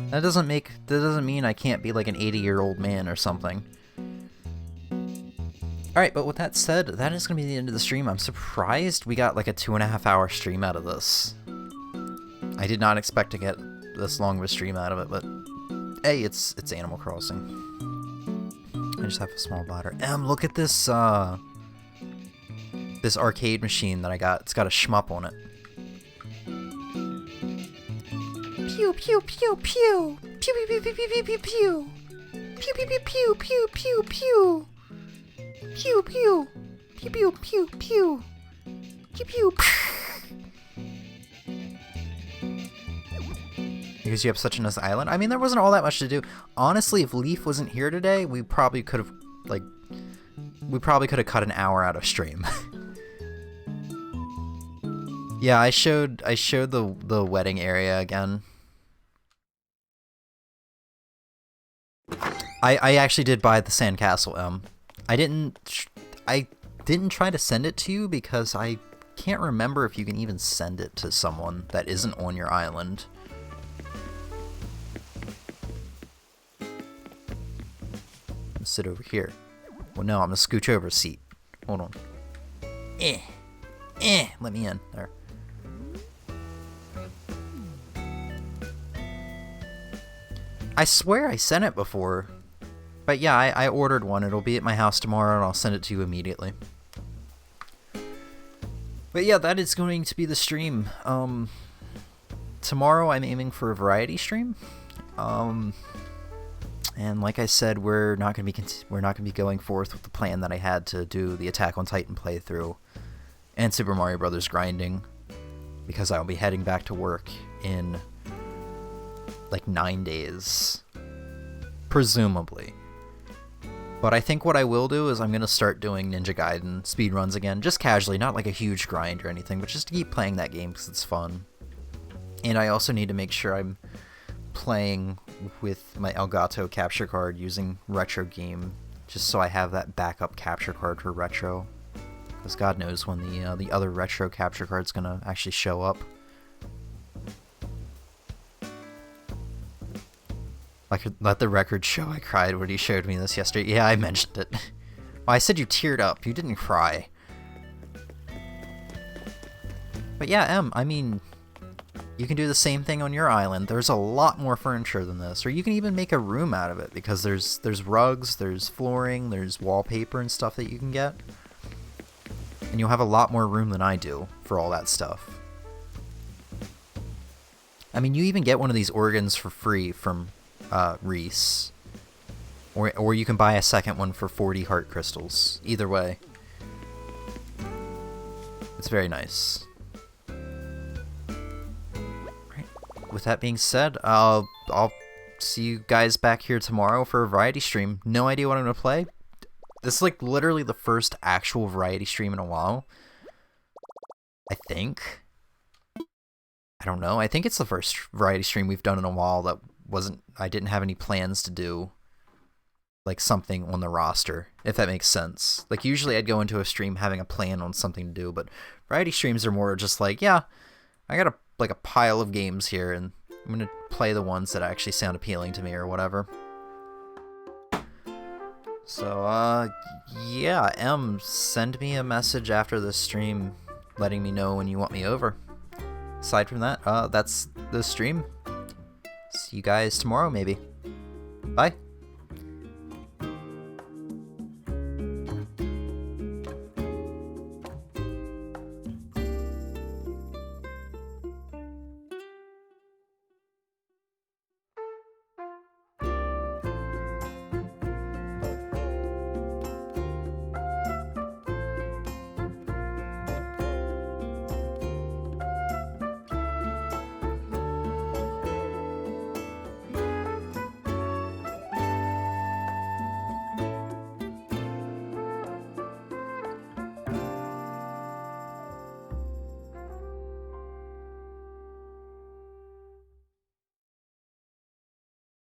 That doesn't mean I can't be like an 80-year-old man or something. Alright, but with that said, that is going to be the end of the stream. I'm surprised we got like a 2.5-hour stream out of this. I did not expect to get this long of a stream out of it, but hey, it's Animal Crossing. I just have a small bladder. Look at this, this arcade machine that I got. It's got a shmup on it. Pew pew pew pew. Pew pew pew pew pew pew pew. Pew pew pew pew pew pew pew. Pew pew. Pew pew pew pew. Pew pew. Because you have such a nice island. I mean, there wasn't all that much to do. Honestly, if Leaf wasn't here today, we probably could have cut an hour out of stream. Yeah, I showed the wedding area again. I actually did buy the sandcastle. I didn't try to send it to you because I can't remember if you can even send it to someone that isn't on your island. I'm gonna sit over here. Well, no, I'm gonna scooch over a seat. Hold on. Let me in. There. I swear I sent it before. But yeah, I ordered one. It'll be at my house tomorrow, and I'll send it to you immediately. But yeah, that is going to be the stream. Tomorrow I'm aiming for a variety stream. And like I said, we're not gonna be going forth with the plan that I had to do the Attack on Titan playthrough and Super Mario Brothers grinding, because I'll be heading back to work in like 9 days, presumably. But I think what I will do is I'm going to start doing Ninja Gaiden speedruns again, just casually, not like a huge grind or anything, but just to keep playing that game because it's fun. And I also need to make sure I'm playing with my Elgato capture card using Retro Game, just so I have that backup capture card for Retro. Because God knows when the other Retro capture card's going to actually show up. Like, let the record show I cried when he showed me this yesterday. Yeah, I mentioned it. Well, I said you teared up. You didn't cry. But yeah, I mean, you can do the same thing on your island. There's a lot more furniture than this. Or you can even make a room out of it, because there's rugs, there's flooring, there's wallpaper and stuff that you can get. And you'll have a lot more room than I do for all that stuff. I mean, you even get one of these organs for free from Reese, or you can buy a second one for 40 heart crystals. Either way, it's very nice. Right. With that being said, I'll see you guys back here tomorrow for a variety stream. No idea what I'm gonna play. This is like literally the first actual variety stream in a while. I think. I don't know. I think it's the first variety stream we've done in a while that I didn't have any plans to do like something on the roster, if that makes sense. Like usually I'd go into a stream having a plan on something to do, but variety streams are more just like, yeah, I got a pile of games here and I'm going to play the ones that actually sound appealing to me or whatever. So, yeah, send me a message after this stream letting me know when you want me over. Aside from that, that's the stream. See you guys tomorrow, maybe. Bye.